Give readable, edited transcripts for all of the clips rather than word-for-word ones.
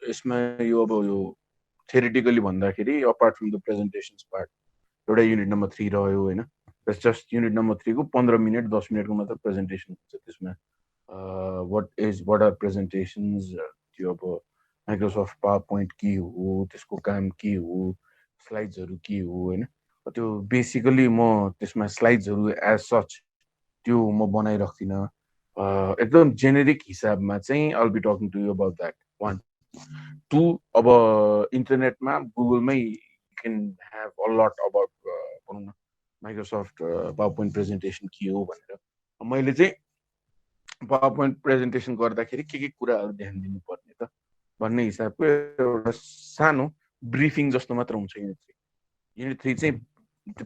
यसमा यो अब यो theoretically भन्दाखेरि apart from the presentations part एउटा युनिट नम्बर 3 रह्यो होइन जस्ट युनिट नम्बर 3 को 15 मिनट 10 मिनटको मात्र प्रेजेन्टेसन हुन्छ त्यसमा what are presentations त्यो अब माइक्रोसफ्ट पावर पोइन्ट के हो त्यसको काम के हो स्लाइड्सहरू के हो होइन त्यो बेसिकली म त्यसमा स्लाइड्सहरू एज सच त्यो म बनाइराख्दिनँ एकदम जेनेरिक हिसाबमा चाहिँ I'll be talking to you about that one two अब इन्टरनेटमा गुगलमै you can have a lot about भनौँ न माइक्रोसफ्ट पावर पोइन्ट प्रेजेन्टेसन के हो भनेर मैले चाहिँ पावर पोइन्ट प्रेजेन्टेसन गर्दाखेरि के कुराहरू ध्यान दिनुपर्ने त भन्ने हिसाबको एउटा सानो ब्रिफिङ जस्तो मात्र हुन्छ युनिट 3 चाहिँ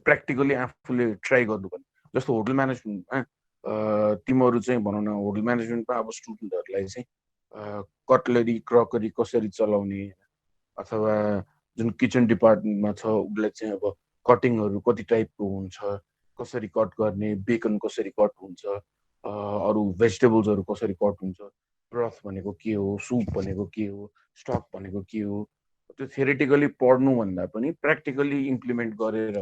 प्र्याक्टिकली आफूले ट्राई गर्नुपर्ने जस्तो होटल म्यानेजमेन्टमा तिमीहरू चाहिँ भनौँ न होटल म्यानेजमेन्टमा अब स्टुडेन्टहरूलाई चाहिँ कटलरी क्रकरी कसरी चलाउने अथवा जुन किचन डिपार्टमेन्टमा छ उसलाई चाहिँ अब कटिङहरू कति टाइपको हुन्छ कसरी कट गर्ने बेकन कसरी कट हुन्छ अरू भेजिटेबल्सहरू कसरी कट हुन्छ ब्रथ भनेको के हो सुप भनेको के हो स्टक भनेको के हो त्यो थ्योरेटिकली पढ्नुभन्दा पनि प्र्याक्टिकली इम्प्लिमेन्ट गरेर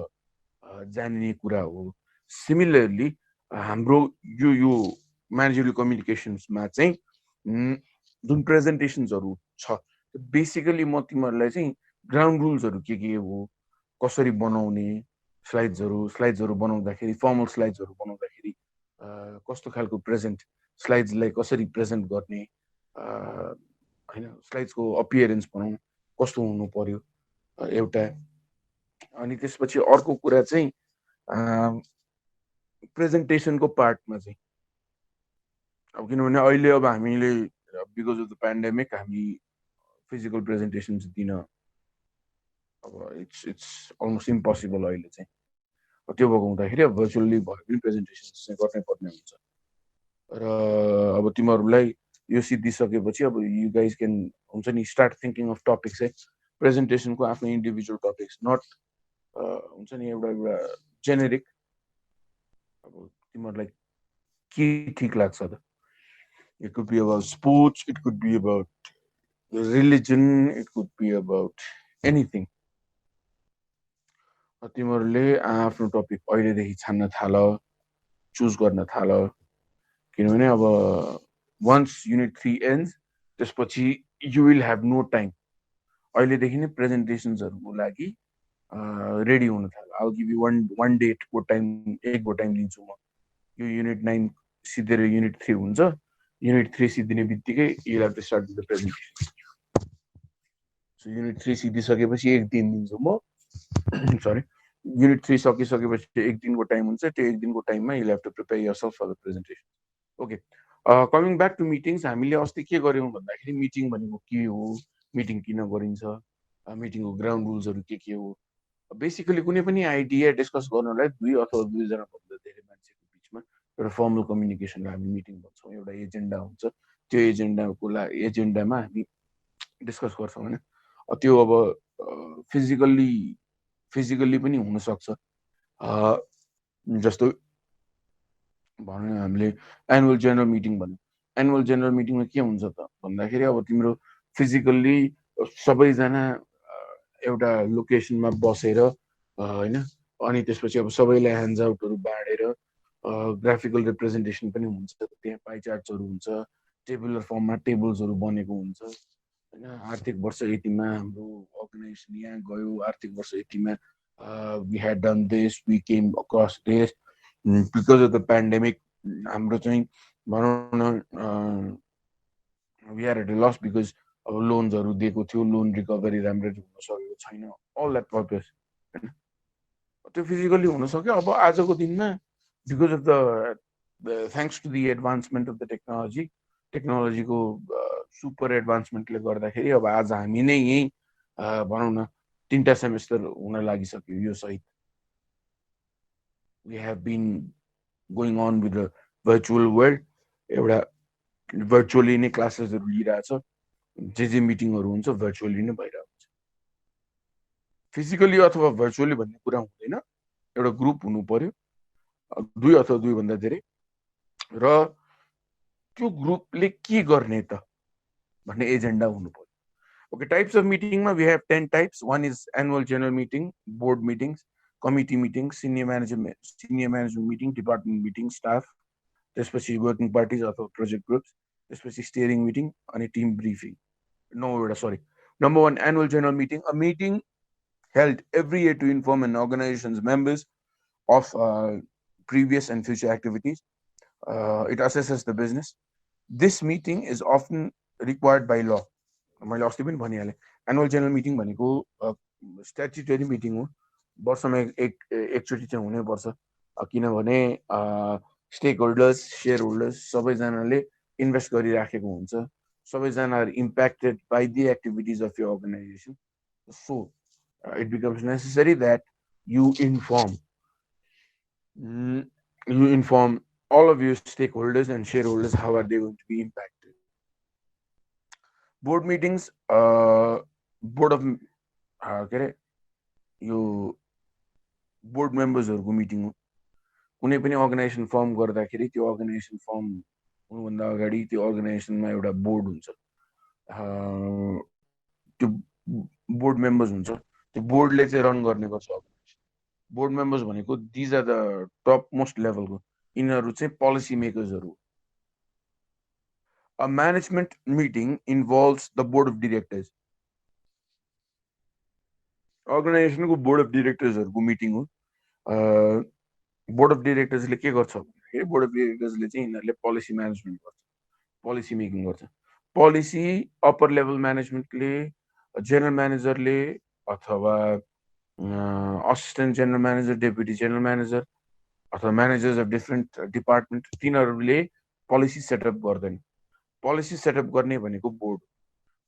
जानिने कुरा हो सिमिलरली हाम्रो यो म्यानेजरियल कम्युनिकेसन्समा चाहिँ जुन प्रेजेन्टेसन्सहरू छ बेसिकली म तिमीहरूलाई चाहिँ ग्राउन्ड रुल्सहरू के हो कसरी बनाउने स्लाइड्सहरू बनाउँदाखेरि फर्मल स्लाइड्सहरू बनाउँदाखेरि कस्तो खालको प्रेजेन्ट स्लाइड्सलाई कसरी प्रेजेन्ट गर्ने होइन स्लाइड्सको अपियरेन्स भनौँ कस्तो हुनु पर्यो एउटा अनि त्यसपछि अर्को कुरा चाहिँ प्रेजेन्टेसनको पार्टमा चाहिँ अब किनभने अहिले अब हामीले बिकज अफ द पेन्डेमिक हामी फिजिकल प्रेजेन्टेसन्स दिन अब इट्स अलमोस्ट इम्पोसिबल अहिले चाहिँ त्यो भएको हुँदाखेरि अब भर्चुअली भए पनि प्रेजेन्टेसन्स चाहिँ गर्नै पर्ने हुन्छ र अब तिमीहरूलाई यो सिद्धिसकेपछि अब यु गाइज क्यान हुन्छ नि स्टार्ट थिङ्किङ अफ टपिक्स है प्रेजेन्टेसनको आफ्नो इन्डिभिजुअल टपिक्स नट हुन्छ नि एउटा जेनेरिक अब तिमीहरूलाई के ठिक लाग्छ त it could be about sports it could be about religion it could be about anything तिमीहरूले आफ्नो टपिक अहिलेदेखि छान्न थाल चुज गर्न थाल किनभने अब वन्स युनिट 3 एन्ड्स त्यसपछि you will have no time अहिलेदेखि नै प्रेजेन्टेसन्सहरूको लागि रेडी हुन थाल आई गिभ यु वान डेटको टाइम एकको टाइम लिन्छु म यो युनिट 9 सिधेर युनिट 3 हुन्छ युनिट 3 सिद्धिने बित्तिकै you have to start with the presentation so unit 3 सिद्धिसकेपछि एक दिन दिन्छु म सरी युनिट 3 सकिसकेपछि एक दिनको टाइम हुन्छ त्यो एक दिनको टाइममा you have to prepare yourself for the presentation okay coming back to meetings हामीले अस्ति के गर्यौँ भन्दाखेरि मिटिङ भनेको के हो मिटिङ किन गरिन्छ मिटिङको ग्राउन्ड रुल्सहरू के हो बेसिकली कुनै पनि आइडिया डिस्कस गर्नलाई दुई अथवा दुईजना भन्दा धेरै मान्छेको बिचमा एउटा फर्मल कम्युनिकेसनलाई हामी मिटिङ भन्छौँ एउटा एजेन्डा हुन्छ त्यो एजेन्डामा हामी डिस्कस गर्छौँ होइन त्यो अब फिजिकल्ली पनि हुनसक्छ जस्तो भनौँ न हामीले एनुअल जेनरल मिटिङ भन्यो एनुअल जेनरल मिटिङमा के हुन्छ त भन्दाखेरि अब तिम्रो फिजिकल्ली सबैजना एउटा लोकेसनमा बसेर होइन अनि त्यसपछि अब सबैलाई ह्यान्ड्स आउटहरू बाँडेर ग्राफिकल रिप्रेजेन्टेसन पनि हुन्छ त्यहाँ पाइ चार्ट्सहरू हुन्छ टेबुलर फर्ममा टेबल्सहरू बनेको हुन्छ होइन आर्थिक वर्ष यतिमा हाम्रो अर्गनाइजेसन यहाँ गयो आर्थिक वर्ष यतिमा we had done this we came across this because of the pandemic हाम्रो चाहिँ भनौँ न we are at a loss because अब लोन्सहरू दिएको थियो लोन रिकभरी राम्ररी हुन सकेको छैन अल द्याट पर्पज होइन त्यो फिजिकली हुनसक्यो अब आजको दिनमा because of the thanks to the advancement of the टेक्नोलोजीको सुपर एडभान्समेन्टले गर्दाखेरि अब आज हामी नै यहीँ भनौँ न 3टा सेमेस्टर हुन लागिसक्यो यो सहित we have been going on with the virtual world एउटा भर्चुअली नै क्लासेसहरू लिइरहेछ जे मिटिङहरू हुन्छ भर्चुअली नै भइरहेको हुन्छ फिजिकली अथवा भर्चुअली भन्ने कुरा हुँदैन एउटा ग्रुप हुनु पर्यो 2 अथवा 2 भन्दा धेरै र त्यो ग्रुपले के गर्ने त भन्ने एजेन्डा हुनु पर्यो Okay, types of meeting we have 10 types. One is annual general meeting, board meetings, committee meetings, senior management meeting, department meeting, staff, त्यसपछि working parties अथवा project groups, त्यसपछि steering meeting अनि team briefing. No, sorry. Number one, annual general meeting, a meeting held every year to inform an organization's members of previous and future activities. It assesses the business. This meeting is often required by law. मैले अस्ति पनि भनिहालेँ, annual general meeting भनेको स्ट्याच्युटरी meeting हो, वर्षमा एकचोटि चाहिँ हुनैपर्छ, किनभने स्टेक होल्डर्स, सेयर होल्डर्स सबैजनाले इन्भेस्ट गरिराखेको हुन्छ, सबैजना impacted by the activities of your organisation. So it becomes necessary that you inform all of your stakeholders and shareholders how are they going to be impacted. Board meetings, board of के अरे यो board मेम्बर्सहरूको meeting हो. कुनै पनि organisation form गर्दाखेरि त्यो organisation form हुनुभन्दा अगाडि त्यो अर्गनाइजेसनमा एउटा बोर्ड हुन्छ, त्यो बोर्ड मेम्बर्स हुन्छ, त्यो बोर्डले चाहिँ रन गर्ने गर्छ अर्गनाइजेसन. बोर्ड मेम्बर्स भनेको these are the top most लेभलको, यिनीहरू चाहिँ पोलिसी मेकर्सहरू. A management meeting involves the board of directors. Organization को board of directors को meeting हो. Board of directors ले के गर्छ भन्दाखेरि board of directors ले चाहिँ यिनीहरूले policy management गर्छ, policy making गर्छ. Policy upper level management ले, general manager ले अथवा assistant general manager, deputy general manager अथवा managers of different department तिनीहरूले policy setup गर्दैन. पोलिसी सेटअप गर्ने भनेको बोर्ड.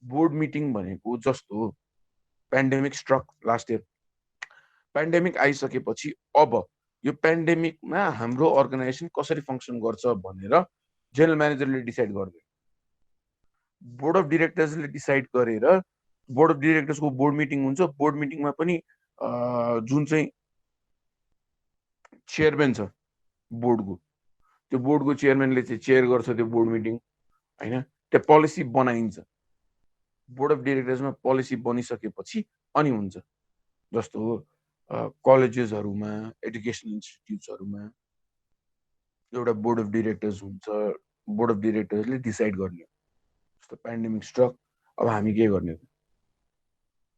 बोर्ड मिटिङ भनेको जस्तो pandemic struck last year, pandemic आइसकेपछि अब यो पेन्डेमिकमा हाम्रो अर्गनाइजेसन कसरी फङ्सन गर्छ भनेर जेनरल म्यानेजरले डिसाइड गर्दैन. बोर्ड अफ डिरेक्टर्सले डिसाइड गरेर बोर्ड अफ डिरेक्टर्सको बोर्ड मिटिङ हुन्छ. बोर्ड मिटिङमा पनि जुन चाहिँ चेयरम्यान छ बोर्डको, त्यो बोर्डको चेयरम्यानले चाहिँ चेयर गर्छ त्यो बोर्ड मिटिङ हैन. त्यो पोलिसी बनाइन्छ. बोर्ड अफ डिरेक्टर्समा पोलिसी बनिसकेपछि अनि हुन्छ. जस्तो कलेजेसहरूमा, एजुकेसनल इन्स्टिट्युट्सहरूमा एउटा बोर्ड अफ डिरेक्टर्स हुन्छ. बोर्ड अफ डिरेक्टर्सले डिसाइड गर्ने. जस्तो पेन्डेमिक स्ट्रक, अब हामी के गर्ने,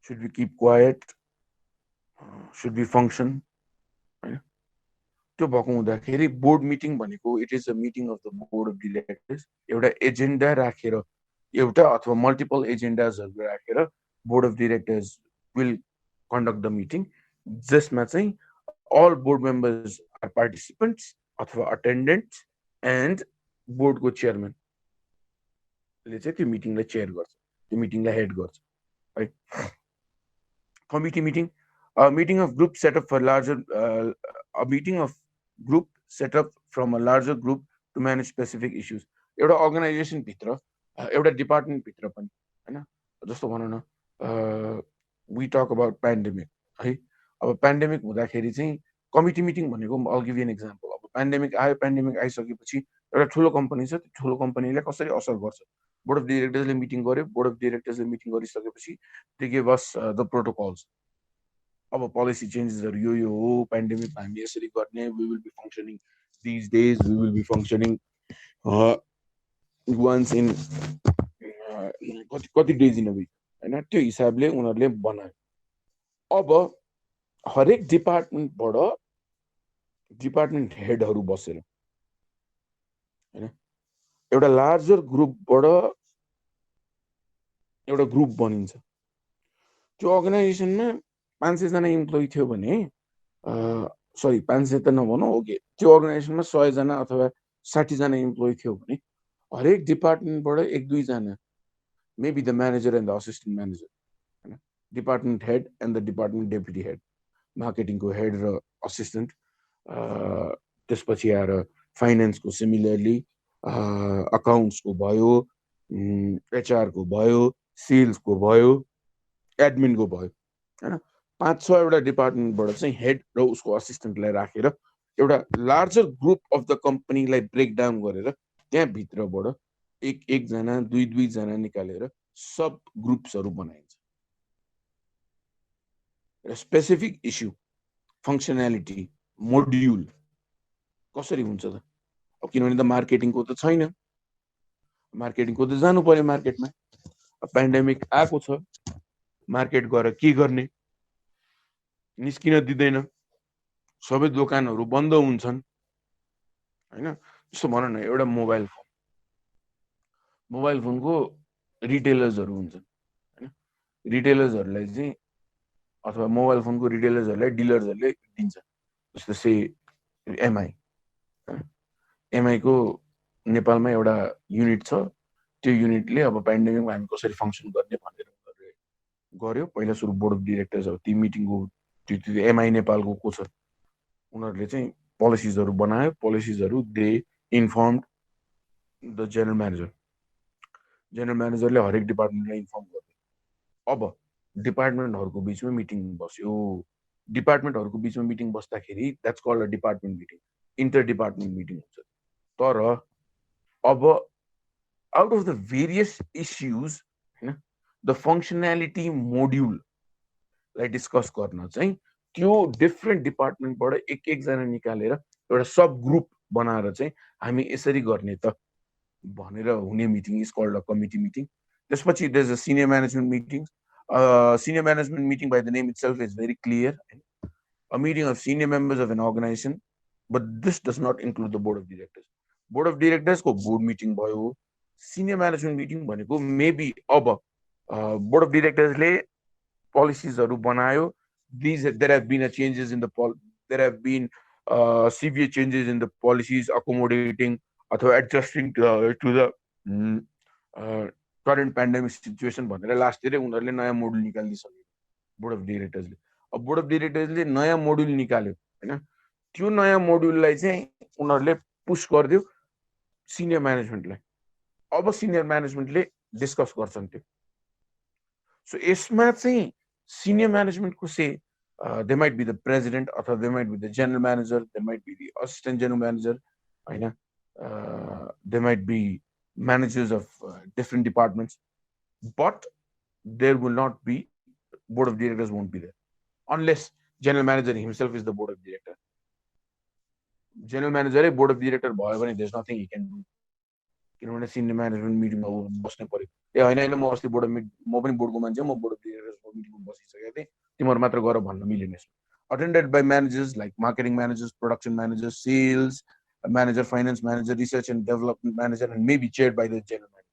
should be keep quiet, should be function हैन. त्यो भएको हुँदाखेरि बोर्ड मिटिङ भनेको it is a meeting of the board of directors. एउटा एजेन्डा राखेर, एउटा अथवा मल्टिपल एजेन्डाजहरू राखेर board of directors will conduct the meeting, जसमा चाहिँ all board members are participants अथवा अटेन्डेन्ट्स एन्ड बोर्डको चेयरम्यानले चाहिँ त्यो मिटिङलाई चेयर गर्छ, त्यो मिटिङलाई हेड गर्छ है. Committee meeting, meeting of group set up for larger a meeting of group set up from a larger group to manage specific issues. एउटा organisation भित्र, एउटा डिपार्टमेन्ट भित्र पनि हैन. जस्तो भनौँ न, वी टक अबाउट पेन्डेमिक है. अब पेन्डेमिक हुँदाखेरि चाहिँ कमिटी मिटिङ भनेको, I'll give you an example. अब पेन्डेमिक आयो, पेन्डेमिक आइसकेपछि एउटा ठुलो कम्पनी छ, त्यो ठुलो कम्पनीले कसरी असर गर्छ, बोर्ड अफ डिरेक्टर्सले मिटिङ गर्यो. बोर्ड अफ डिरेक्टर्सले मिटिङ गरिसकेपछि they give us the protocols. अब पोलिसी चेन्जेसहरू यो हो, पेन्डेमिकमा हामी यसरी गर्ने, we will be functioning these days, we will be functioning once in कति डेज इन अ विक हैन. त्यो हिसाबले उनीहरूले बनायो. अब हरेक डिपार्टमेन्टबाट डिपार्टमेन्ट हेडहरू बसेर हैन एउटा लार्जर ग्रुपबाट एउटा ग्रुप बनिन्छ. त्यो अर्गनाइजेसनमा 500 जना इम्प्लोइ थियो भने, सरी 500 त नभनौँ, ओके, त्यो अर्गनाइजेसनमा 100 जना अथवा 60 जना इम्प्लोइ थियो भने हरेक डिपार्टमेन्टबाट 1-2 जना, maybe the manager and the assistant manager हैन, department head and the department deputy head, मार्केटिङको हेड र असिस्टेन्ट, त्यसपछि आएर फाइनेन्सको सिमिलरली, अकाउन्ट्सको भयो, एचआरको भयो, सेल्सको भयो, एडमिनको भयो हैन. 5-6 एउटा डिपार्टमेन्टबाट चाहिँ हेड र उसको असिस्टेन्टलाई राखेर एउटा लार्जर ग्रुप अफ द कम्पनीलाई ब्रेक डाउन गरेर त्यहाँ भित्रबाट एक जना, दुई जना निकालेर सब ग्रुप्सहरू बनाइन्छ र स्पेसिफिक इस्यु फङ्सनालिटी मोड्युल कसरी हुन्छ त अब किनभने त मार्केटिङको त छैन मार्केटिङको त जानु पर्यो मार्केटमा पेन्डेमिक आएको छ मार्केट गएर के गर्ने निस्किन दिँदैन सबै दोकानहरू बन्द हुन्छन् हैन जस्तो भन न एउटा मोबाइल फोनको रिटेलर्सहरू हुन्छन् हैन रिटेलर्सहरूलाई चाहिँ अथवा मोबाइल फोनको रिटेलर्सहरूलाई डिलर्सहरूले दिन्छ जस्तो से एमआई एमआईको नेपालमा एउटा युनिट छ त्यो युनिटले अब पेन्डेमिकमा हामी कसरी फङ्सन गर्ने भनेर गर्यो पहिला सुरु बोर्ड अफ डिरेक्टर्सहरू ती मिटिङको त्यो एमआई नेपालको को छ उनीहरूले चाहिँ पोलिसिजहरू बनायो पोलिसिजहरू दे इन्फर्म द जेनरल म्यानेजरले हरेक डिपार्टमेन्टलाई इन्फर्म गर्यो अब डिपार्टमेन्टहरूको बिचमा मिटिङ बस्यो डिपार्टमेन्टहरूको बिचमा मिटिङ बस्दाखेरि that's called a department meeting inter department meeting हुन्छ तर अब out of the various issues हैन द फङ्सनालिटी मोड्युललाई डिस्कस गर्न चाहिँ त्यो डिफ्रेन्ट डिपार्टमेन्टबाट एकजना निकालेर एउटा सब ग्रुप बनाएर चाहिँ हामी यसरी गर्ने त भनेर हुने meeting is called a committee meeting त्यसपछि there is a senior management meeting senior management meeting by the name itself is very clear a meeting of senior members of an organisation but this does not include the board of डिरेक्टर्सको board meeting भयो senior management meeting भनेको maybe अब board of डिरेक्टर्सले पोलिसिजहरू बनायो there have been a changes in the there have been severe changes in the policies accommodating अथवा adjusting to the current pandemic situation भनेर last इयरै उनीहरूले नयाँ मोडुल निकालिदिइसक्यो बोर्ड अफ डिरेक्टर्सले अब बोर्ड अफ डिरेक्टर्सले नयाँ मोडुल निकाल्यो होइन त्यो नयाँ मोडुललाई चाहिँ उनीहरूले पुस गरिदियो सिनियर म्यानेजमेन्टलाई अब सिनियर म्यानेजमेन्टले डिस्कस गर्छन् त्यो सो यसमा चाहिँ सिनियर म्यानेजमेन्टको say they might be the president अथवा they might be the general manager they might be the assistant general manager होइन they might be managers of different departments, but there will not be board of directors won't be there unless general manager himself is the board of director. General manager board of director भयो भने there's nothing he can do किनभने senior management मिटिङमा बस्नै पर्यो ए होइन म अस्ति board म पनि बोर्डको मान्छे म बोर्ड अफ डिरेक्टर्सको मिटिङमा बसिसकेको थिएँ तिमीहरू मात्र गर भन्न मिलेन यसमा attended by managers like marketing managers production managers sales manager, finance manager, research and development manager, and maybe chaired by the general manager.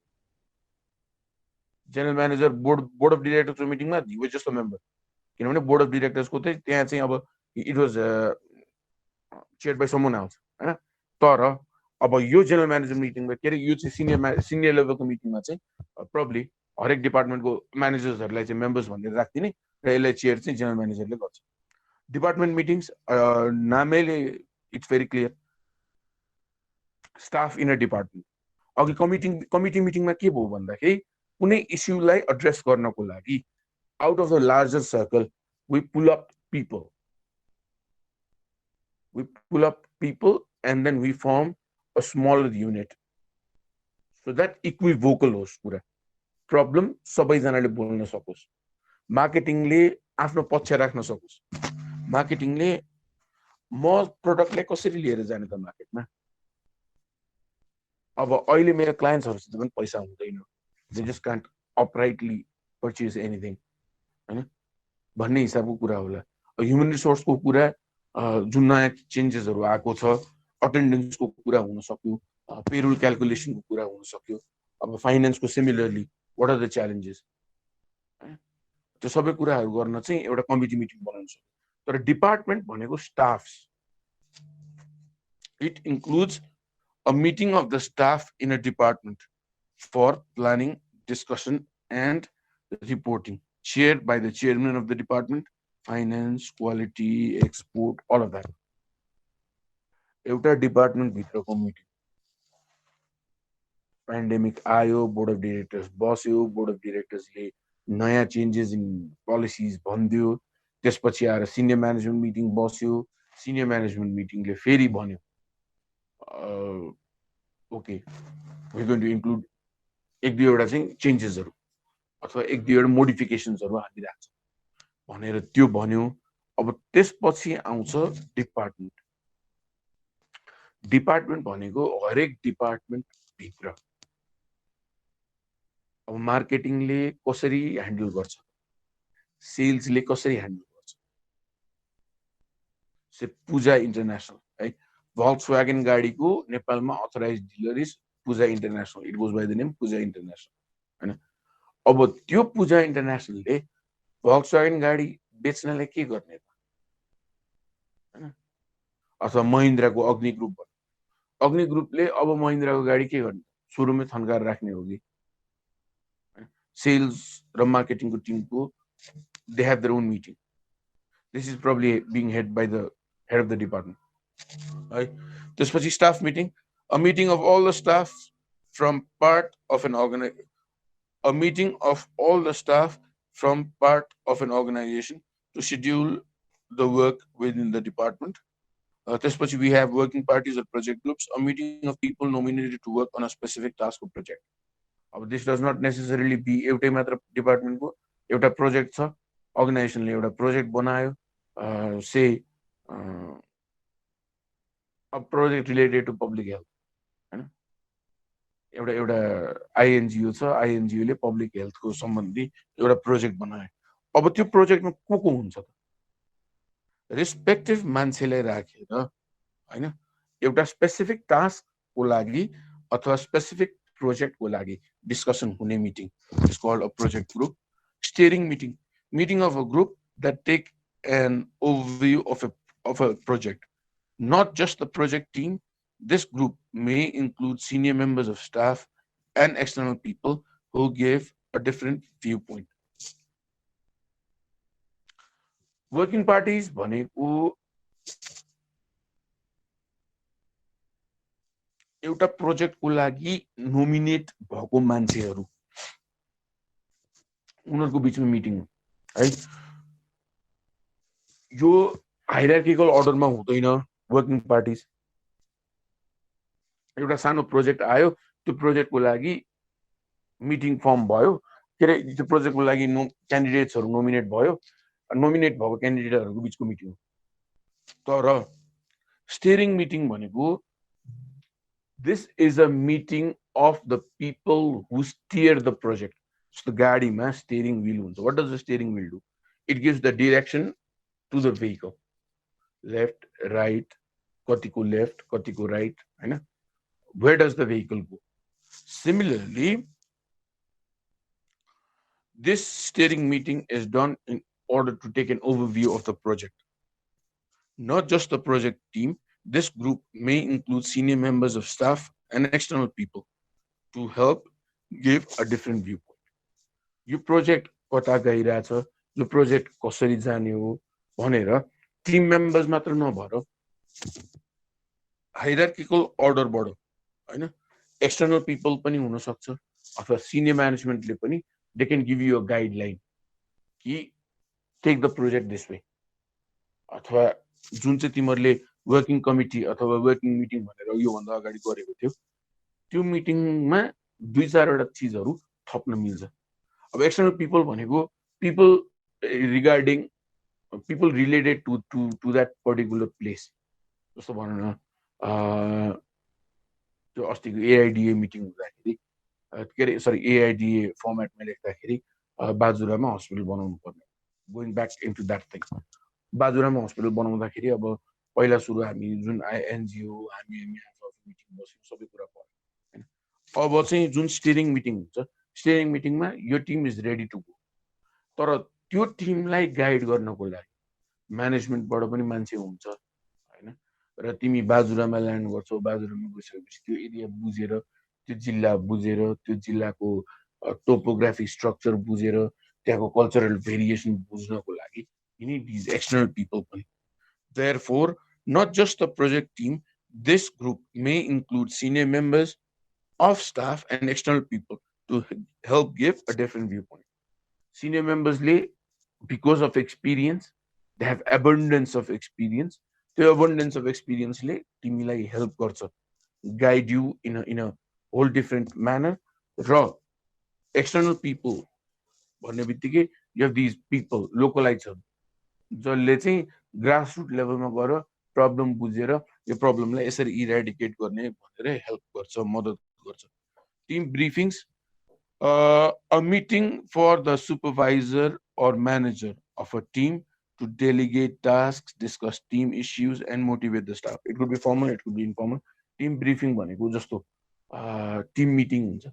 General manager, board of directors meeting ma, he was just a member. किनभने board of directors को चाहिँ त्यहाँ चाहिँ अब it was chaired by someone else, हैन तर अब यो general manager meeting मा के अरे यो चाहिँ senior level को meeting मा चाहिँ probably हरेक डिपार्टमेन्टको म्यानेजर्सहरूलाई चाहिँ मेम्बर्स भनेर राख्दिने र यसलाई चेयर चाहिँ जेनरल म्यानेजरले गर्छ डिपार्टमेन्ट मिटिङ्स नामैले it's very clear staff in a department अघि कमिटी मिटिङमा के भयो भन्दाखेरि कुनै इस्युलाई एड्रेस गर्नको लागि out of the larger circle we pull up people and then we form a smaller unit so that equivocal होस् कुरा प्रब्लम सबैजनाले बोल्न सकोस् मार्केटिङले आफ्नो पक्ष राख्न सकोस् मार्केटिङले म प्रोडक्टलाई कसरी लिएर जाने त मार्केटमा अब अहिले मेरो क्लाइन्ट्सहरुसित पनि पैसा हुँदैन they just can't uprightly purchase anything हैन भन्ने हिसाबको कुरा होला ह्युमन रिसोर्सको कुरा जुन नयाँ चेन्जेसहरु आएको छ अटेन्डेन्सको कुरा हुन सक्यो पेरोल क्याल्कुलेसनको कुरा हुन सक्यो अब फाइनान्सको similarly what are the challenges त्यो सबै कुराहरु गर्न चाहिँ एउटा कमिटी मिटिङ बनाउनु सक्यो तर डिपार्टमेन्ट भनेको staffs it includes a meeting of the staff in a department for planning, discussion, and reporting, chaired by the chairman of the department, finance, quality, export, all of that. एउटा department भित्रको meeting pandemic आयो board of directors बस्यो board of डिरेक्टर्सले नयाँ changes in policies भनिदियो त्यसपछि आएर senior management meeting बस्यो senior management मिटिङले फेरि भन्यो okay we're going to include एक दुईवटा चाहिँ चेन्जेसहरु अथवा एक दुईवटा मोडिफिकेसन्सहरू हालिरहेको छ भनेर त्यो भन्यो। अब त्यसपछि आउँछ डिपार्टमेन्ट। डिपार्टमेन्ट भनेको हरेक डिपार्टमेन्ट भित्र अब मार्केटिङले कसरी ह्यान्डल गर्छ, सेल्सले कसरी ह्यान्डल गर्छ। से पूजा इन्टरनेसनल है, भल्क्सवागन गाडीको नेपालमा authorise dealer is Pooja International, it goes by the name Pooja International होइन। अब त्यो पूजा इन्टरनेसनलले भल्क्सवागन गाडी बेच्नलाई के गर्ने त होइन। अथवा महिन्द्राको अग्नि ग्रुप भन्यो, अग्नि ग्रुपले अब महिन्द्राको गाडी के गर्ने, सुरुमै थन्काएर राख्ने हो कि। सेल्स र मार्केटिङको टिमको they have their own meeting, this is probably being head by the head of the department है। त्यसपछि staff meeting, a meeting of all the staff from part of an a meeting of all the staff from part of an organization to schedule the work within the department. त्यसपछि we have working parties or project groups, a meeting of people nominated to work on a specific task or project. अब this does not necessarily be एउटै मात्र डिपार्टमेन्टको एउटा project छ, अर्गनाइजेसनले एउटा project बनायो, से a project related to public health हैन। एउटा एउटा आइएनजिओ छ, आइएनजिओले पब्लिक हेल्थको सम्बन्धी एउटा प्रोजेक्ट बनायो। अब त्यो प्रोजेक्टमा को हुन्छ त, रेस्पेक्टिभ मान्छेलाई राखेर होइन एउटा स्पेसिफिक टास्कको लागि अथवा स्पेसिफिक प्रोजेक्टको लागि डिस्कसन हुने meeting is called a project group. Steering meeting, meeting of a group that take an overview of a project, not just the project team. This group may include senior members of staff and external people who give a different viewpoint. Working parties भनेको एउटा प्रोजेक्टको लागि nominate भएको मान्छेहरू, उनीहरूको बिचमा meeting है। यो हायरार्किकल अर्डरमा हुँदैन। वर्किङ पार्टिज एउटा सानो प्रोजेक्ट आयो, त्यो प्रोजेक्टको लागि मिटिङ फर्म भयो, के अरे त्यो प्रोजेक्टको लागि क्यान्डिडेट्सहरू नोमिनेट भयो, नोमिनेट भएको क्यान्डिडेटहरूको बिचको मिटिङ हो। तर स्टियरिङ मिटिङ भनेको this is a meeting of the people who steer the project. जस्तो गाडीमा स्टियरिङ व्हील हुन्छ, what does the steering wheel do, it gives the direction to the vehicle, left right, कतिको left कतिको right हैन, where does the vehicle go. Similarly, this steering meeting is done in order to take an overview of the project, not just the project team. This group may include senior members of staff and external people to help give a different viewpoint. यो project कता गइरहेछ, यो project कसरी जाने हो भनेर team members मात्र नभएर हायरार्किकल अर्डरबाट हैन एक्सटर्नल पिपल पनि हुन सक्छ अथवा सिनियर म्यानेजमेन्टले पनि they can give you a guideline कि take the project this way. अथवा जुन चाहिँ तिमीहरूले वर्किङ कमिटी अथवा वर्किङ मिटिङ भनेर योभन्दा अगाडि गरेको थियो, त्यो मिटिङमा दुई चारवटा चिजहरू थप्न मिल्छ। अब एक्सटर्नल पिपल भनेको people regarding people related to to to that particular place. जस्तो भनौँ न त्यो अस्तिको एआइडिए मिटिङ हुँदाखेरि के अरे सरी एआइडिए फर्मेटमा लेख्दाखेरि बाजुरामा हस्पिटल बनाउनु पर्ने, going back into that thing. बाजुरामा हस्पिटल बनाउँदाखेरि अब पहिला सुरु हामी जुन एनजिओ हामी मिटिङ बस्यौँ, सबै कुरा पऱ्यो होइन। अब चाहिँ जुन स्टियरिङ मिटिङ हुन्छ, स्टियरिङ मिटिङमा यो team is ready to go, तर त्यो टिमलाई गाइड गर्नको लागि म्यानेजमेन्टबाट पनि मान्छे हुन्छ होइन। र तिमी बाजुरामा ल्यान्ड गर्छौ, बाजुरामा गइसकेपछि त्यो एरिया बुझेर, त्यो जिल्ला बुझेर, त्यो जिल्लाको टोपोग्राफी स्ट्रक्चर बुझेर, त्यहाँको कल्चरल भेरिएसन बुझ्नको लागि you need these external people. Therefore, not just the project team, this group may include senior members of staff and external people to help give a different viewpoint. Senior members because of experience, they have abundance of experience. The abundance of experience तिमीलाई help गर्छ, guide you in a whole different manner. Raw external people भन्ने बित्तिकै you have these people लोकलाइट्सहरू जसले चाहिँ grassroot लेभलमा गएर problem बुझेर यो प्रब्लमलाई यसरी इरेडिकेट गर्ने भनेर हेल्प गर्छ, मद्दत गर्छ। Team briefings, a meeting for the supervisor or manager of a team to delegate tasks, discuss team issues, and motivate the staff. It could be formal, it could be informal. Team briefing भनेको जस्तो team meeting हुन्छ,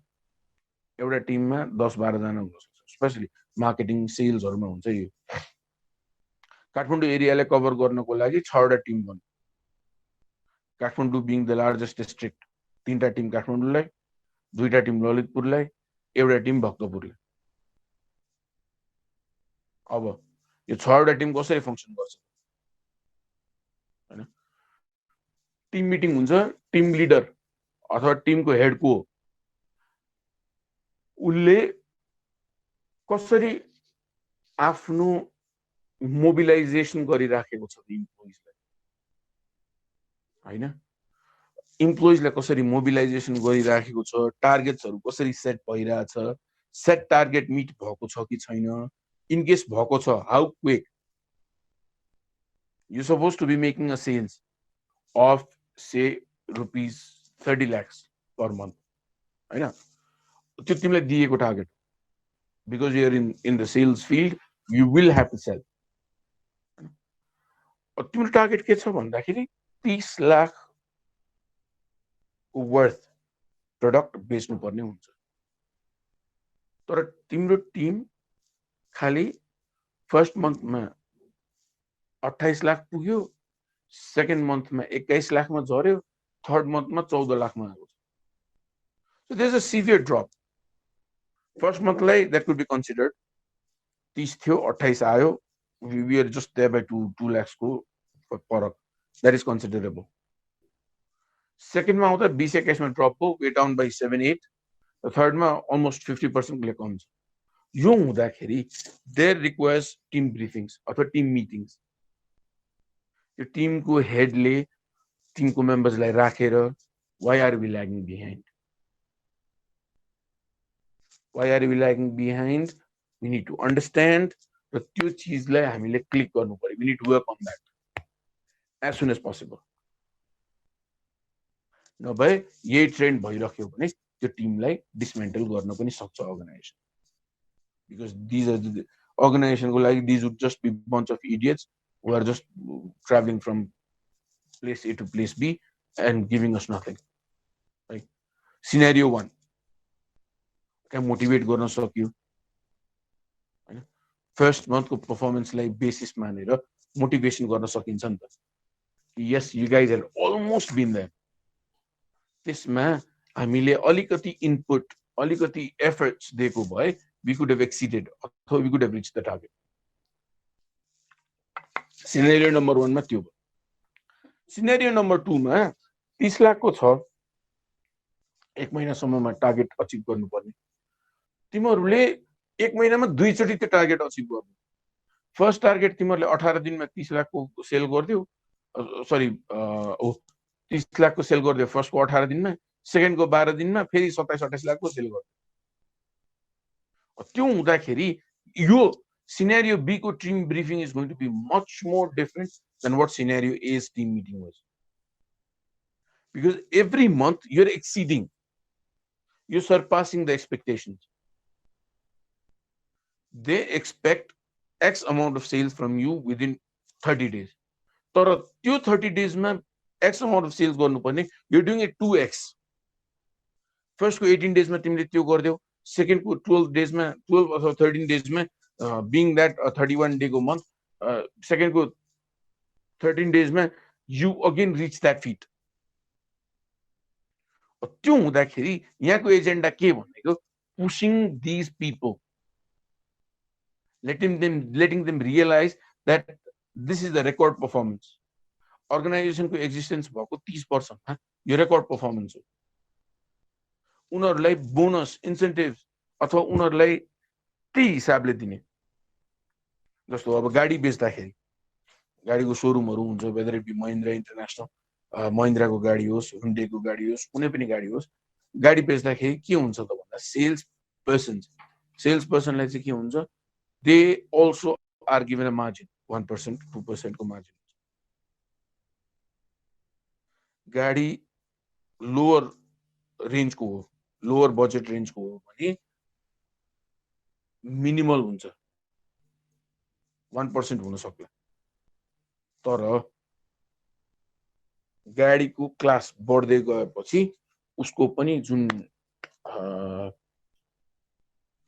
एउटा टिममा 10-12 जना हुन सक्छ, specially marketing सेल्सहरूमा हुन्छ। यो काठमाडौँ एरियालाई कभर गर्नको लागि 6वटा टिम बन्यो। Kathmandu being the largest district, 3टा टिम काठमाडौँलाई, 2टा टिम ललितपुरलाई, एउटा टिम भक्तपुरलाई। अब यो 6वटा टिम कसरी फङ्सन गर्छ हैन? टिम मिटिङ हुन्छ, टिम लिडर अथवा टिमको हेड को उसले कसरी आफ्नो मोबिलाइजेसन गरिराखेको छ इम्प्लोइजलाई हैन, इम्प्लोइजलाई कसरी मोबिलाइजेसन गरिराखेको छ, टार्गेट्सहरू कसरी सेट भइरहेछ, सेट टार्गेट मिट भएको छ कि छैन, इन केस भएको छ how quick you suppose to be making a sales of say ₹30 lakhs per month हैन, त्यो तिमीलाई दिएको target, because you are in the sales field you will have to sell. तिम्रो टार्गेट के छ भन्दाखेरि 30 लाख वर्थ प्रडक्ट बेच्नुपर्ने हुन्छ। तर तिम्रो टिम खालि फर्स्ट मन्थमा 28 लाख पुग्यो, सेकेन्ड मन्थमा 21 लाखमा झर्यो, थर्ड मन्थमा 14 लाखमा आएको छ। So there is a severe drop. First मन्थलाई द्याट कुड बी कन्सिडर्ड 30 थियो, 28 आयो, we are just there by 2 lakhs को फरक, द्याट इज कन्सिडरेबल। सेकेन्डमा आउँदा 20-21 ड्रप हो, वे डाउन बाई 7-8, थर्डमा अलमोस्ट 50% कम छ। यो हुँदाखेरि देयर रिक्वायर्स टिम ब्रिफिङ्स अथवा टिम मिटिङ्स। यो टिमको हेडले टिमको मेम्बर्सलाई राखेर why are we lagging behind, why are we lagging behind, we need to understand, र त्यो चिजलाई हामीले क्लिक गर्नु पर्यो। We need to work on that as soon as possible. नभए यही ट्रेन्ड भइराख्यो भने त्यो टिमलाई डिसमेन्टल गर्न पनि सक्छ अर्गनाइजेसन, बिकज दिज आर अर्गनाइजेसनको लागि these would just be bunch of idiots who are just travelling from place A to place B and giving us nothing. Scenario 1 क्या मोटिभेट गर्न सक्यो हैन, फर्स्ट मन्थको पर्फर्मेन्सलाई बेसिस मानेर मोटिभेसन गर्न सकिन्छ नि त, yes you guys are almost been there. त्यसमा हामीले अलिकति इनपुट, अलिकति एफर्ट्स दिएको भए वी कुड हेभ एक्सिडेड अथवा we could have reach the target. Scenario number 1 मा त्यो भयो। सिनेरियो नम्बर 2 मा 30 लाखको छ, 1 महिनासम्ममा टार्गेट अचिभ गर्नुपर्ने, तिमीहरूले 1 महिनामा 2 चोटि त्यो टार्गेट अचिभ गर्नु। फर्स्ट टार्गेट तिमीहरूले 18 दिनमा 30 लाखको सेल गरिदियो, सरी 30 लाखको सेल गरिदियो फर्स्टको 18 दिनमा, सेकेन्डको 12 दिनमा फेरि 27-28 लाखको सेल गरिदियो। त्यो हुँदाखेरि यो सिनेरियो बी को team briefing is going to be much more different than what scenario A's team meeting was, because every month you are exceeding, you surpassing the expectations. They expect X amount of sales from you within 30 days, तर त्यो 30 days-मा X amount of sales गर्नुपर्ने you doing it 2x। फर्स्टको 18 days-मा तिमीले त्यो गरिदेऊ, सेकेन्डको 12 days-मा 12 अथवा 13 days-मा बिङ द्याट 31 day को मन्थ, सेकेन्डको 13 days-मा you again reach that feat. त्यो हुँदाखेरि यहाँको एजेन्डा के भनेको pushing these people, letting them realize that this is the record performance. अर्गनाइजेसनको एक्जिस्टेन्स भएको 30 वर्षमा यो रेकर्ड पर्फर्मेन्स हो। उनीहरूलाई बोनस, इन्सेन्टिभ अथवा उनीहरूलाई त्यही हिसाबले दिने। जस्तो अब गाडी बेच्दाखेरि गाडीको सोरुमहरू हुन्छ, whether it be Mahindra international, महिन्द्राको गाडी होस्, हुन्डेको गाडी होस्, कुनै पनि गाडी होस्, गाडी बेच्दाखेरि के हुन्छ त भन्दा सेल्स पर्सन्स सेल्स पर्सनलाई चाहिँ के हुन्छ, they also are given a margin 1% 2% को मार्जिन। गाडी लोअर रेन्जको हो, लोअर बजेट रेन्जको हो भने मिनिमल हुन्छ, 1% हुन सक्ला। तर गाडीको क्लास बढ्दै गएपछि उसको पनि जुन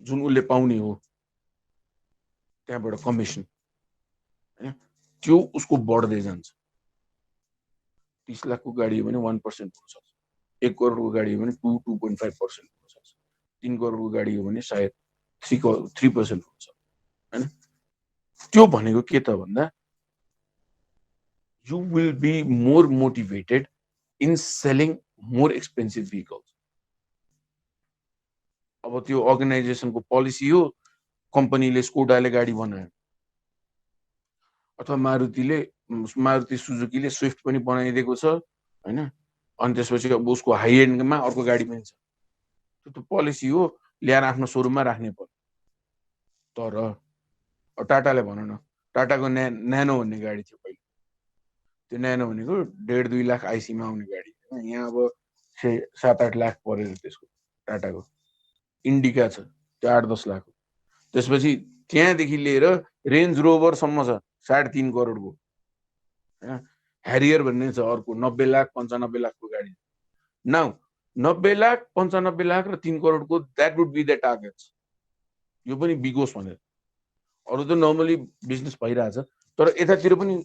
उसले पाउने हो त्यहाँबाट कमिसन हैन, त्यो उसको बढ्दै जान्छ। 30 लाखको गाडी हो भने 1% हुन सक्छ, 1 करोडको गाडी हो भने 2.5% हुन सक्छ, 3 करोडको गाडी हो भने सायद 3% हुन्छ हैन। त्यो भनेको के त भन्दा you will be more motivated in selling more expensive vehicles. अब त्यो अर्गनाइजेसनको पोलिसी हो, कम्पनीले स्कोडाले गाडी बनायो अथवा मारुति सुजुकीले स्विफ्ट पनि बनाइदिएको छ हैन, अनि त्यसपछि अब उसको हाई एन्डमा अर्को गाडी पनि छ। त्यो पोलिसी हो, ल्याएर आफ्नो सोरुममा राख्ने पर्यो। तर टाटाले भन न, टाटाको न्यानो भन्ने गाडी थियो पहिले, त्यो न्यानो भनेको 1.5-2 लाख आइसीमा आउने गाडी, यहाँ अब 7-8 लाख परेर त्यसको टाटाको। इन्डिका छ, त्यो 8-10 लाख हो। त्यसपछि त्यहाँदेखि लिएर रेन्ज रोभरसम्म छ 3.5 करोडको हैन। ह्यारियर भन्ने छ अर्को 90 लाख 95 लाखको गाडी। नाउ 90 लाख 95 लाख र 3 करोडको that would be the targets. यो पनि बिगोस् भनेर, अरू त नर्मली बिजनेस भइरहेछ, तर यतातिर पनि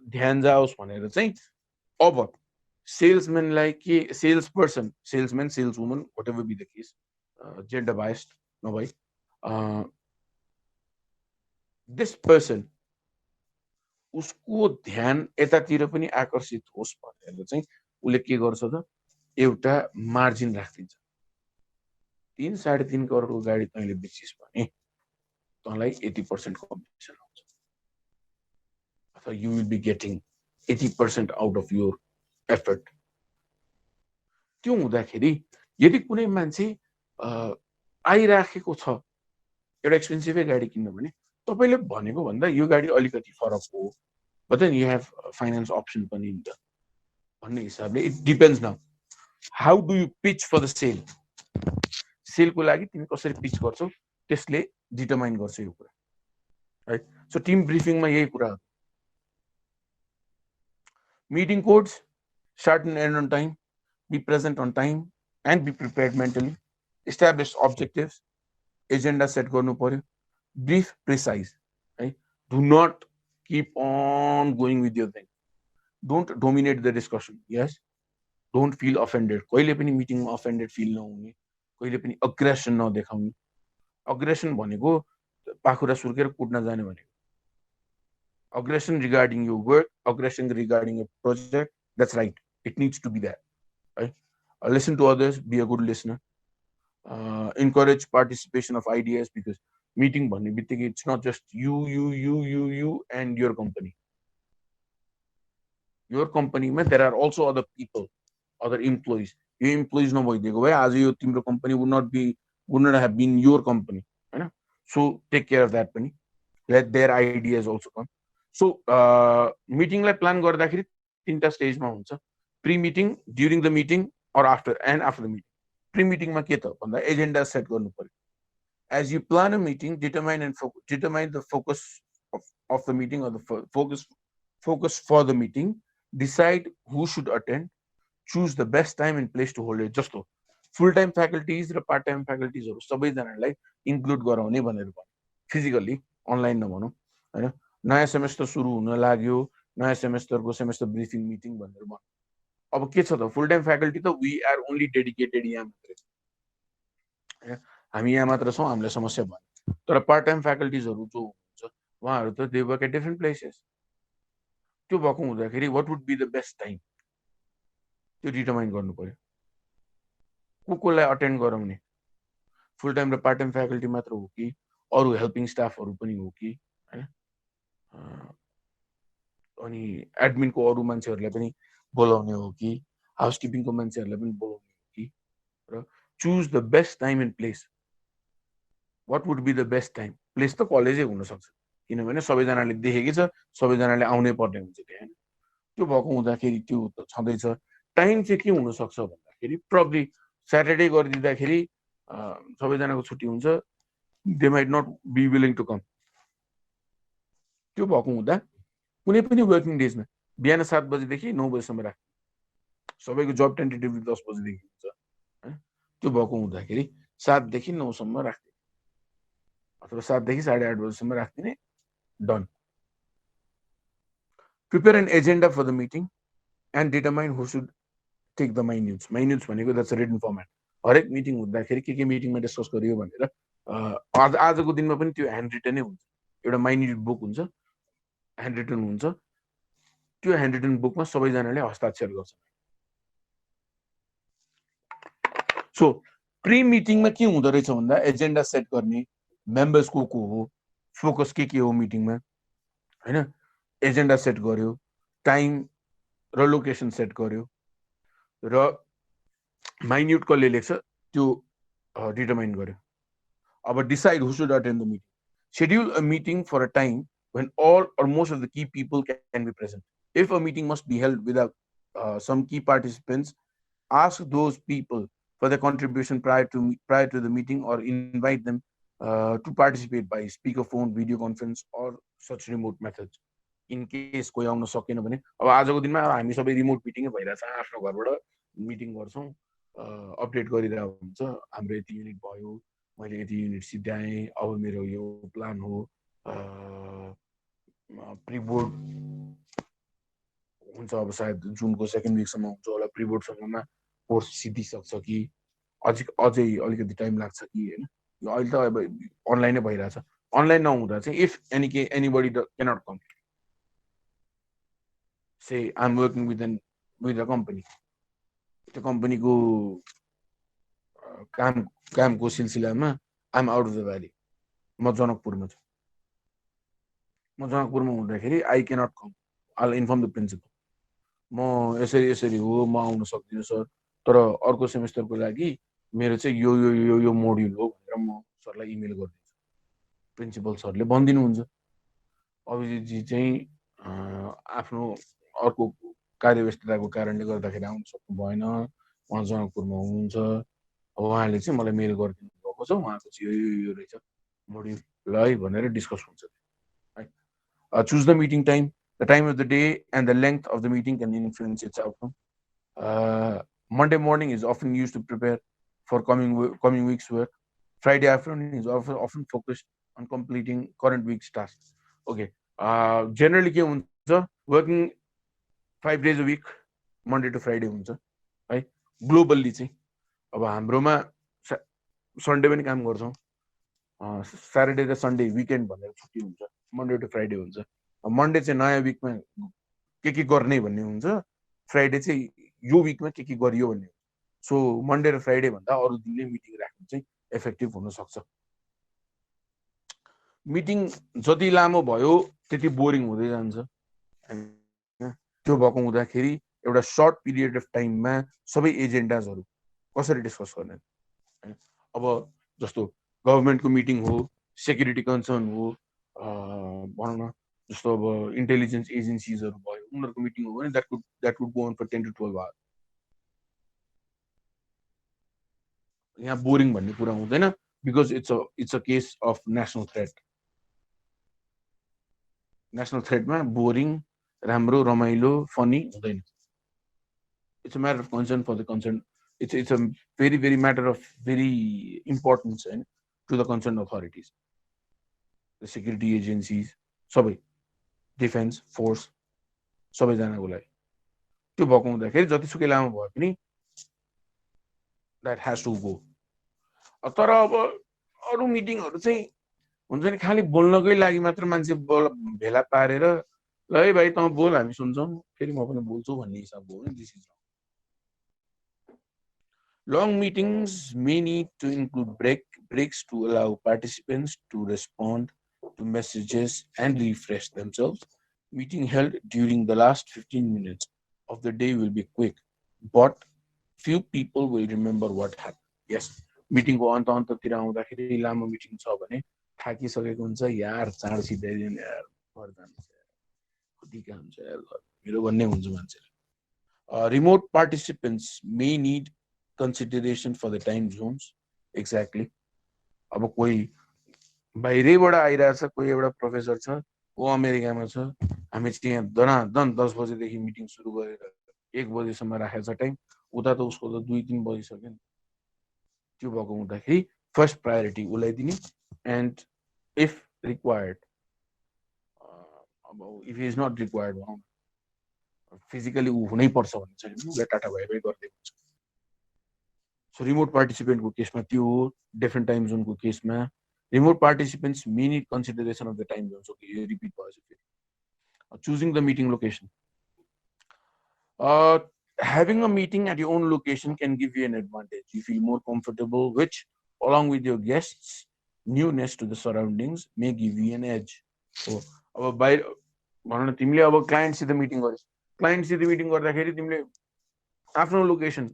ध्यान जाओस् भनेर चाहिँ अब सेल्सम्यानलाई के, sales person, salesman sales woman whatever be the case, gender biased नभई दिस पर्सन उसको ध्यान यतातिर पनि आकर्षित होस् भनेर चाहिँ उसले के गर्छ त, एउटा मार्जिन राखिदिन्छ। 3-3.5 करोडको गाडी तैँले बेचिस् भने तँलाई 80% कमिसन आउँछ, अथवा you will be getting 80% out of your effort. त्यो हुँदाखेरि यदि कुनै मान्छे आइराखेको छ एउटा एक्सपेन्सिभै गाडी किन्नु भने, तपाईले भनेको भन्दा यो गाडी अलिकति फरक हो, but then you have finance option पनि नि त भन्ने हिसाबले it depends now how do you pitch for the sale. सेलको लागि तिमी कसरी पिच गर्छौ त्यसले डिटरमाइन गर्छ यो कुरा, राइट। सो टिम ब्रिफिङमा यही कुरा हो। Meeting codes, start and end on time, be present on time and be prepared mentally, establish objectives, agenda set गर्नु पर्यो, brief, precise, right? Do not keep on going with your thing. Don't dominate the discussion. Yes, don't feel offended. कहिले पनि मिटिङमा offended feel नहुने, कहिले पनि aggression नदेखाउने। aggression भनेको पाखुरा सुर्केर कुट्न जाने भनेको। Aggression regarding your work, aggression regarding your project, that's right. It needs to be there, right? Listen to others, be a good listener. Encourage participation of ideas, because meeting भन्ने बित्तिकै it's not just you and your company. Your company में there are also other people, other employees. यो employees नभइदिएको भए आज यो तिम्रो company would not have been your company, हैन? So take care of that पनि. Let their ideas also come. So मिटिङलाई plan गर्दाखेरि 3टा स्टेजमा हुन्छ, pre meeting, during the meeting or after the meeting. Pre मिटिङमा के त भन्दा एजेन्डा सेट गर्नु पर्यो। As you plan a meeting, determine the focus of the meeting, or the focus for the meeting. Decide who should attend. Choose the best time and place to hold it. जस्तो फुल time faculties र part time फ्याकल्टिजहरु सबैजनालाई include गराउने भनेर भन्नु, physically online नभनौँ हैन। नयाँ semester सुरु हुन लाग्यो, नयाँ सेमेस्टरको सेमेस्टर ब्रिफिङ मिटिङ भनेर भन्नु। अब के छ त, फुल टाइम फ्याकल्टी त वी आर ओन्ली डेडिकेटेड यहाँ मात्रै, हामी यहाँ मात्र छौँ, हामीलाई समस्या भयो। तर पार्ट टाइम फ्याकल्टिजहरु जो हुन्छ उहाँहरु त they work at different places. त्यो भएको हुँदाखेरि what would be the best time त्यो डिटरमाइन गर्नु पर्यो। कोलाई अटेन्ड गराउने, फुल टाइम र पार्ट टाइम फ्याकल्टी मात्र हो कि अरु हेल्पिङ स्टाफहरु पनि हो कि हैन, अनि एडमिनको अरु मान्छेहरुलाई पनि बोलाउने हो कि, हाउसकिपिङको मान्छेहरुलाई पनि बोलाउने हो कि, र choose the best time and place. What would be the best time? Place त कलेजै हुनसक्छ, किनभने सबैजनाले देखेकै छ, सबैजनाले आउनै पर्ने हुन्छ त्यहाँ होइन। त्यो भएको हुँदाखेरि त्यो त छँदैछ। टाइम चाहिँ के हुनसक्छ भन्दाखेरि प्रब्ली स्याटरडे गरिदिँदाखेरि सबैजनाको छुट्टी हुन्छ, they might not be willing to come. त्यो भएको हुँदा कुनै पनि वर्किङ डेजमा बिहान 7 बजेदेखि 9 बजीसम्म राख्ने, सबैको जब टेन्टेटिभली 10 बजेदेखि हुन्छ होइन। त्यो भएको हुँदाखेरि 7 देखि 9 सम्म राख्ने, अथवा 7 देखि 8:30 बजीसम्म राखिदिने, done. Prepare an agenda for the meeting and determine who should take the minutes. Minutes भनेको द्याट्स अ रिटन फर्मेट। हरेक मिटिङ हुँदाखेरि के मिटिङमा डिस्कस गरियो भनेर आजको दिनमा पनि त्यो ह्यान्ड रिटनै हुन्छ। एउटा माइन्युट बुक हुन्छ, ह्यान्ड रिटन हुन्छ, त्यो ह्यान्ड रिटन बुकमा सबैजनाले हस्ताक्षर गर्छ। सो प्री मिटिङमा के हुँदो रहेछ भन्दा एजेन्डा सेट गर्ने, मेम्बर्स को हो, फोकस के हो मिटिङमा होइन, एजेन्डा सेट गर्यो, टाइम र लोकेसन सेट गर्यो, र माइन्युट कसले लेख्छ त्यो डिटरमाइन गर्यो। अब decide who should attend the meeting, schedule a meeting for a time when all or most of the key people can be present. If a meeting must be held without some key participants, ask those people for their contribution prior to the meeting, or invite them to participate by speakerphone, video conference, or such remote methods. In case कोही आउन सकेन भने, अब आजको दिनमा हामी सबै remote मिटिङै भइरहेछ, आफ्नो घरबाट मिटिङ गर्छौँ, अपडेट गरिरहेको हुन्छ, हाम्रो यति युनिट भयो, मैले यति युनिट सिद्ध्याएँ, अब मेरो यो प्लान हो, प्रिबोर्ड हुन्छ, अब सायद जुनको सेकेन्ड विकसम्म हुन्छ होला, प्रिबोर्डसम्ममा कोर्स सिद्धिसक्छ कि अझै अलिकति टाइम लाग्छ कि होइन। अहिले त अब अनलाइनै भइरहेछ। अनलाइन नहुँदा चाहिँ if anybody cannot come, say I am working with a company, त्यो कम्पनीको कामको सिलसिलामा I am out of the valley, म जनकपुरमा छु, म जनकपुरमा हुँदाखेरि I cannot come, I inform the principal, म यसरी हो, म आउन सक्दिनँ सर, तर अर्को सेमेस्टरको लागि मेरो चाहिँ यो मोड्युल हो भनेर म सरलाई इमेल गरिदिन्छु। प्रिन्सिपल सरले भनिदिनुहुन्छ, अभिजितजी चाहिँ आफ्नो अर्को कार्यव्यस्तताको कारणले गर्दाखेरि आउन सक्नु भएन, उहाँ जनकपुरमा हुनुहुन्छ, उहाँले चाहिँ मलाई मेल गरिदिनु भएको छ, उहाँको चाहिँ यो रहेछ मोड्युल, ल है भनेर डिस्कस हुन्छ। Choose the meeting time. The time of the day and the length of the meeting can influence its outcome. Monday morning is often used to prepare for coming week's work. Friday afternoon is often focused on completing current week's tasks. Okay. Generally के हुन्छ, working 5 days a week, Monday to Friday हुन्छ है, globally चाहिँ। अब हाम्रोमा Sunday पनि काम गर्छौँ, स्याटरडे र सन्डे विकेन्ड भनेर छुट्टी हुन्छ, मन्डे टु फ्राइडे हुन्छ। मन्डे चाहिँ नयाँ विकमा के गर्ने भन्ने हुन्छ, फ्राइडे चाहिँ यो विकमा के गरियो भन्ने हुन्छ। सो मन्डे र फ्राइडे भन्दा अरू दिनले मिटिङ राख्नु चाहिँ इफेक्टिभ हुनसक्छ। मिटिङ जति लामो भयो त्यति बोरिङ हुँदै जान्छ होइन। त्यो भएको हुँदाखेरि एउटा सर्ट पिरियड अफ टाइममा सबै एजेन्डाजहरू कसरी डिस्कस गर्ने होइन। अब जस्तो गभर्मेन्टको मिटिङ हो, सेक्युरिटी कन्सर्न हो, भनौँ न जस्तो अब इन्टेलिजेन्स एजेन्सिजहरू भयो, उनीहरूको मिटिङ हो भने that could go on for 10 to 12 hour. यहाँ बोरिङ भन्ने कुरा हुँदैन, because it's a case of national threat. National थ्रेटमा बोरिङ, राम्रो, रमाइलो, फनी हुँदैन। It's a matter of concern for the concern, it's a very matter of very importance होइन to the concern authorities, the security agencies, सबै defence force, सबैजनाको लागि। त्यो भएको हुँदाखेरि जतिसुकै लामो भए पनि द्याट ह्याज टु गो। तर अब अरू मिटिङहरू चाहिँ हुन्छ नि, खालि बोल्नकै लागि मात्र मान्छे भेला पारेर ल है भाइ तँ बोल हामी सुन्छौँ, फेरि म पनि बोल्छु भन्ने हिसाबको हो नि। This is long meetings may need to include breaks to allow participants to respond to messages and refresh themselves. Meeting held during the last 15 minutes of the day will be quick, but few people will remember what happened. Yes, मिटिङको अन्ततिर आउँदाखेरि लामो meeting छ भने थाकिसकेको हुन्छ, यार चाँडो सिध्याइदिनु यार, घर जानु छ यार, कति काम छ यार मेरो भन्ने हुन्छ मान्छेले। Remote participants may need consideration for the time zones. Exactly. अब कोही बाहिरैबाट आइरहेछ, कोही एउटा प्रोफेसर छ, ऊ अमेरिकामा छ, हामी चाहिँ यहाँ दनादन 10 बजेदेखि मिटिङ सुरु गरेर 1 बजेसम्म राखेको छ टाइम, उता त उसको त 2-3 बजिसक्यो नि। त्यो भएको हुँदाखेरि फर्स्ट प्रायोरिटी उसलाई दिने, एन्ड इफ रिक्वायर्ड, अब इफ इज नट रिक्वायर्ड भनौँ फिजिकली ऊ हुनै पर्छ भने चाहिँ उसलाई टाटा भए गर्दै हुन्छ। सो रिमोट पार्टिसिपेन्टको केसमा त्यो हो। डिफ्रेन्ट टाइम जोनको केसमा remote participants may need consideration of the time John. So यो रिपिट भएछ फेरि। Choosing the meeting location, having a meeting at your own location can give you an advantage. You feel more comfortable, which along with your guests newness to the surroundings may give you an edge. So अब बाहिर भनौँ न, तिमीले अब क्लाइन्टसित meeting गरिस्, क्लाइन्टसित meeting गर्दाखेरि तिमीले आफ्नो location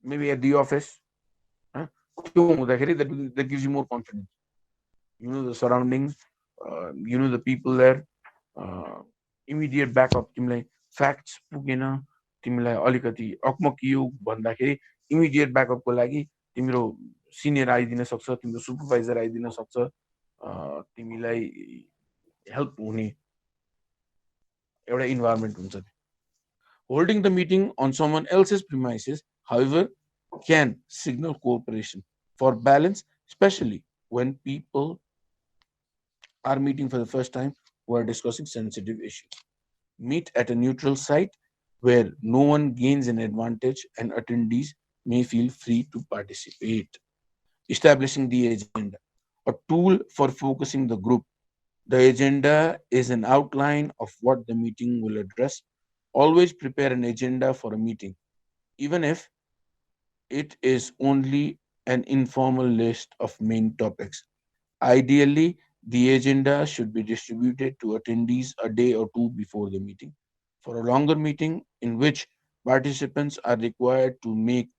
maybe at the office, त्यो हुँदाखेरि that gives you more confidence. You know the surroundings, you know the people there, immediate backup. तिमीलाई फ्याक्ट्स पुगेन, तिमीलाई अलिकति अकमकियो भन्दाखेरि इमिडिएट ब्याकअपको लागि तिम्रो सिनियर आइदिन सक्छ, तिम्रो सुपरभाइजर आइदिन सक्छ, तिमीलाई हेल्प हुने एउटा इन्भाइरोमेन्ट हुन्छ। Holding the meeting on someone else's premises, however, can signal cooperation for balance, especially when people are meeting for the first time who are discussing sensitive issues. Meet at a neutral site where no one gains an advantage and attendees may feel free to participate. Establishing the agenda, a tool for focusing the group. The agenda is an outline of what the meeting will address. Always prepare an agenda for a meeting, even if it is only an informal list of main topics. Ideally, the agenda should be distributed to attendees a day or two before the meeting. For a longer meeting in which participants are required to make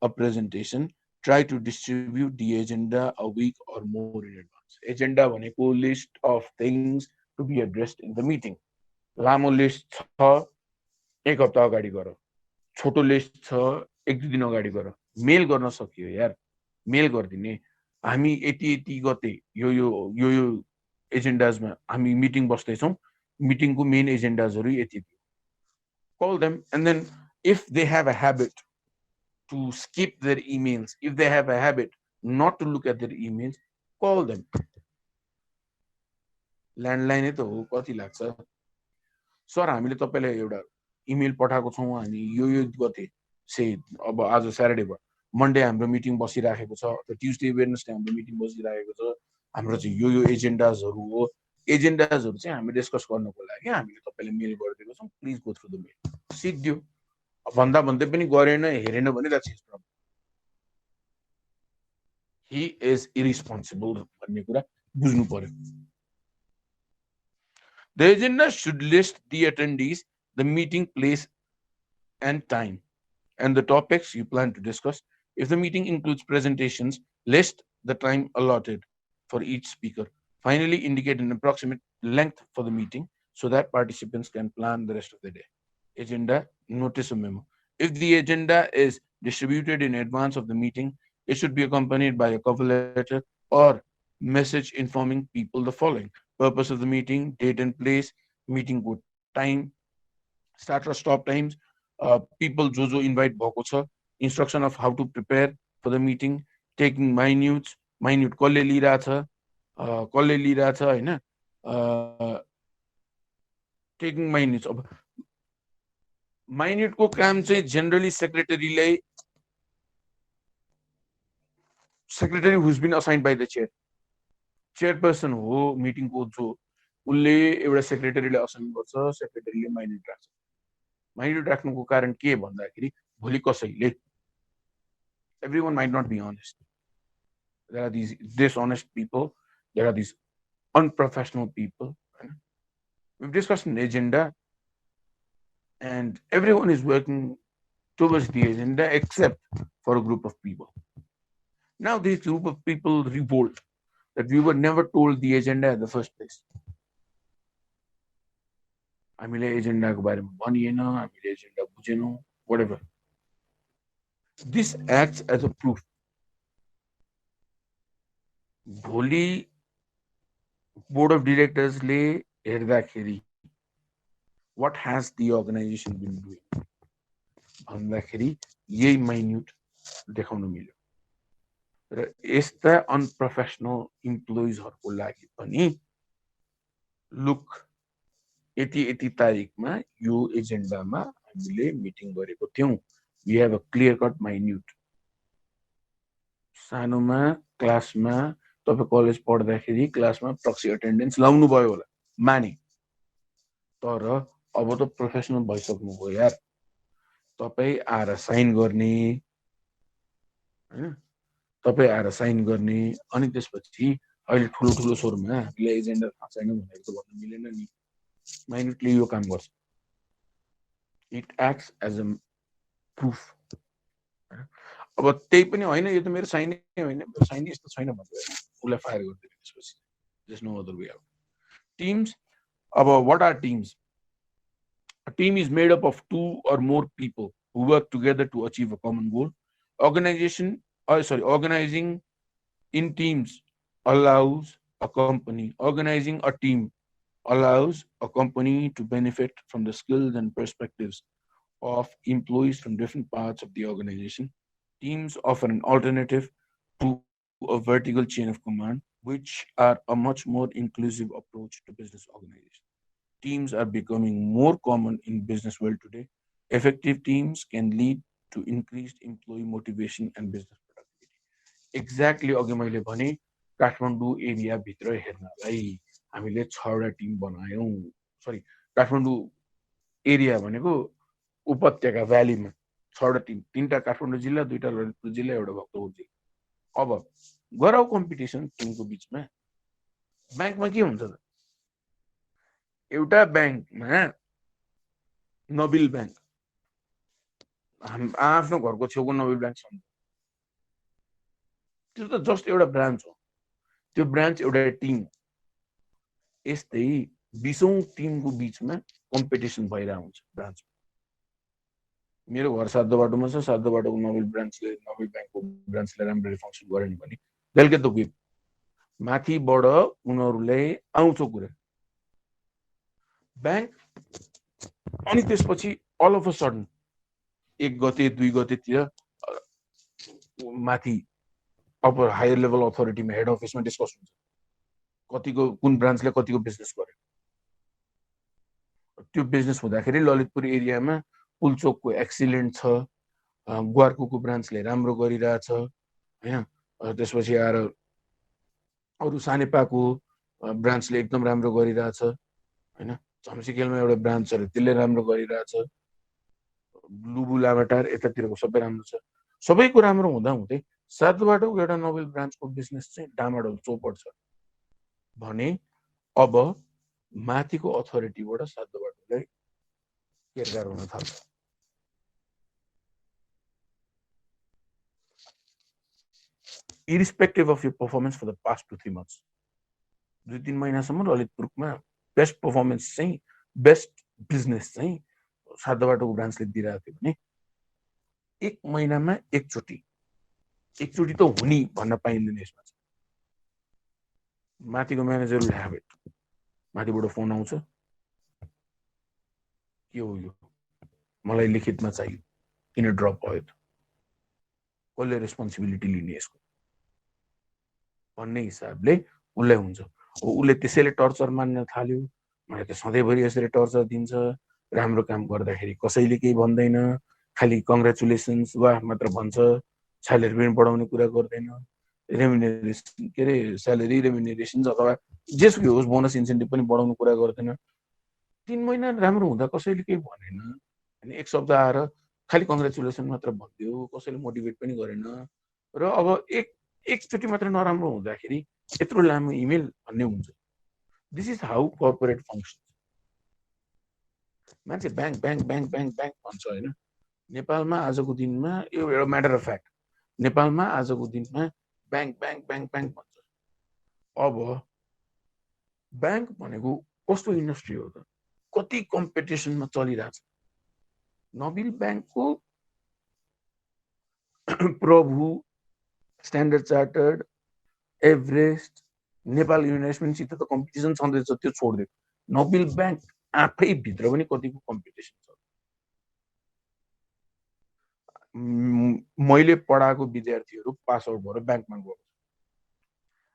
a presentation, try to distribute the agenda a week or more in advance. Agenda भनेको list of things to be addressed in the meeting. लामो list छ, 1 हप्ता अगाडि गर, छोटो list छ, 1-2 दिन अगाडि गर, मेल गर्न सकियो यार, मेल गरिदिने, हामी यति गते यो यो यो यो एजेन्डाजमा हामी मिटिङ बस्दैछौँ, मिटिङको मेन एजेन्डाजहरू यति। Call them, and then if they have a habit to skip their emails, if they have a habit not to look at their emails, call them. Landline त हो, कति लाग्छ सर, हामीले तपाईलाई एउटा इमेल पठाएको छौँ, हामी यो गते से अब आज स्याटरडे भयो, मन्डे हाम्रो मिटिङ बसिराखेको छ, ट्युसडे वेडनेसडे हाम्रो मिटिङ बसिराखेको छ, हाम्रो चाहिँ यो एजेन्डाजहरू हो, एजेन्डाजहरू चाहिँ हामी डिस्कस गर्नको लागि हामीले तपाईलाई मेल गरिदिएको छौँ, प्लिज गो थ्रु द मेल। सिक्दियो भन्दा भन्दै पनि गरेन, हेरेन भने that's his problem, he is irresponsible भन्ने कुरा बुझ्नु पर्यो। The agenda should list the attendees, the meeting place and time, and the topics you plan to discuss. If the meeting includes presentations, list the time allotted for each speaker. Finally, indicate an approximate length for the meeting so that participants can plan the rest of the day. Agenda, notice a memo. If the agenda is distributed in advance of the meeting, it should be accompanied by a cover letter or message informing people the following: purpose of the meeting, date and place, meeting को time, start or stop times, people जो invite भएको छ, instruction of how to prepare for the meeting, taking minute कसले लिइरहेछ हैन, taking minutes. अब minute को काम चाहिँ generally secretary who has been assigned by the chairperson हो meeting को, जो उसले एउटा सेक्रेटरीलाई असाइन गर्छ, सेक्रेटरीले माइन्युट राख्नुको कारण के भन्दाखेरि भोलि कसैले, everyone might not be honest, there are these dishonest people, there are these unprofessional people. We've discussed an agenda and everyone is working towards the agenda except for a group of people. Now this group of people revolt that we were never told the agenda in the first place. हामीले एजेन्डाको बारेमा भनिएन, हामीले agenda बुझेनौँ, whatever. This acts as a proof. भोलि board of डिरेक्टर्सले हेर्दाखेरि what has the organization been doing भन्दाखेरि यही माइन्युट देखाउन मिल्यो र यस्ता अनप्रोफेसनल इम्प्लोइजहरुको लागि पनि लुक यति तारिखमा यो एजेन्डामा हामीले मिटिङ गरेको थियौं, we have a clear cut minute. सानोमा क्लासमा तपाई कलेज पढ्दाखेरि क्लासमा प्रक्सी अटेन्डेन्स लाउनु भयो होला, माने, तर अब त प्रोफेसनल भइसक्नुभयो यार, तपाई आएर साइन गर्ने हैन, तपाई आएर साइन गर्ने, अनि त्यसपछि अहिले ठुलो ठुलो स्वरमा हामीले एजेन्डा थाहा छैन भनेको त भन्न मिलेन नि, माइन्युटली यो काम गर्छ। It acts as a proof. अब त्यही पनि होइन, यो त मेरो साइन नै होइन, मेरो साइन यस्तो छैन भन्दै उसलाई फायर गरिदिने त्यसपछि, there's no other way out. Teams, अब what are teams? A team is made up of two or more people who work together to achieve a common goal. Organizing in teams allows a company, organizing a team allows a company to benefit from the skills and perspectives of employees from different parts of the organization. Teams offer an alternative to a vertical chain of command, which are a much more inclusive approach to business organization. Teams are becoming more common in business world today. Effective teams can lead to increased employee motivation and business productivity. Exactly अघि मैले भने Kathmandu area भित्र हेर्नलाई हामीले 6 वटा team बनायौं। Sorry, Kathmandu area भनेको उपत्यका भ्यालीमा 6 वटा टिम, 3टा काठमाडौँ जिल्ला, 2टा ललितपुर जिल्ला, एउटा भक्तपुर जिल्ला। अब गराउ कम्पिटिसन टिमको बीचमा। बैंकमा के हुन्छ त, एउटा बैंकमा नबिल बैंक, आफ्नो घरको छेउको नबिल बैंक छ, त्यो त जस्ट एउटा ब्रान्च हो, त्यो ब्रान्च एउटा टिम। यस्तै 20औं टिमको बीचमा कम्पिटिसन भइरहेको हुन्छ ब्रान्चमा। मेरो घर सातो बाटोमा छ, सातो बाटोको नबिल बैंकको ब्रान्चले राम्ररी फंक्सन गरेन भने they'll get the whip। माथिबाट उनीहरुले आउँछ कुरा बैंक, अनि त्यसपछि अल अफ अ सडन 1 गते 2 गतेतिर माथि अपर हायर लेभल अथोरिटीमा हेड अफिसमा डिस्कस हुन्छ, कतिको कुन ब्रान्चले कतिको बिजनेस गर्यो। त्यो बिजनेस हुँदाखेरि ललितपुर एरियामा पुलचोकको एक्सिलेन्ट छ, ग्वारकुको ब्रान्चले राम्रो गरिरहेछ हैन, त्यसपछि आएर अरु सानेपाको ब्रान्चले एकदम राम्रो गरिरहेछ हैन, झम्सीखेलमा एउटा ब्रान्च छ त्यसले राम्रो गरिरहेछ, लुबु लामाटार यतातिरको सबै राम्रो छ। सबैको राम्रो हुँदा हुँदै सातबाटोको एउटा नोबेल ब्रान्चको बिजनेस चाहिँ डामाडोल चौपट छ भने अब माथिको अथोरिटीबाट सातबाटोलाई केरकार हुन थाल्छ। irrespective of your performance for the past 2-3 months, 2-3 महिनासम्म ललितपुरमा बेस्ट परफर्मेन्स चाहिँ, बेस्ट बिजनेस चाहिँ सातबाटोको ब्रान्चले दिइरहेको थियो भने 1 महिनामा एकचोटी त हुनी भन्न पाइँदैन। यसमा माथिको म्यानेजरले ह्याभ इट, माथिबाट फोन आउँछ, के हो यो, मलाई लिखितमा चाहियो, किन ड्रप भयो त, कसले रेस्पोन्सिबिलिटी लिने यसको भन्ने हिसाबले उसलाई हुन्छ। उसले त्यसैले टर्चर मान्न थाल्यो, मलाई त सधैँभरि यसरी टर्चर दिन्छ, राम्रो काम गर्दाखेरि कसैले केही भन्दैन, खालि कङ्ग्रेचुलेसन्स वाह मात्र भन्छ, स्यालेरी पनि बढाउने कुरा गर्दैन, रेम्युनरेसन के अरे स्यालेरी रेम्युनरेसन अथवा जेसुकै होस् बोनस इन्सेन्टिभ पनि बढाउने कुरा गर्दैन। 3 महिना राम्रो हुँदा कसैले केही भनेन, अनि 1 सप्ताह आएर खालि कङ्ग्रेचुलेसन मात्र भन्दियो, कसैले मोटिभेट पनि गरेन, र अब एकचोटि मात्र नराम्रो हुँदाखेरि यत्रो लामो इमेल भन्ने हुन्छ। This is how corporate function. मान्छे bank bank bank bank bank भन्छ हैन, नेपालमा आजको दिनमा एउटा म्याटर अफ फ्याक्ट, नेपालमा आजको दिनमा ब्याङ्क ब्याङ्क ब्याङ्क ब्याङ्क भन्छ। अब ब्याङ्क भनेको कस्तो इन्डस्ट्री हो त, कति कम्पिटिसनमा चलिरहेछ। नबिल ब्याङ्कको प्रभु, स्ट्यान्डर्ड चार्टर्ड, एभरेस्ट, नेपाल इन्भेस्टमेन्टसित त कम्पिटिसन छँदैछ, त्यो छोडिदियो। नबिल ब्याङ्क आफै भित्र पनि कतिको कम्पिटिसन छ। मैले पढाएको विद्यार्थीहरू पास आउट भएर ब्याङ्कमा गएको छ।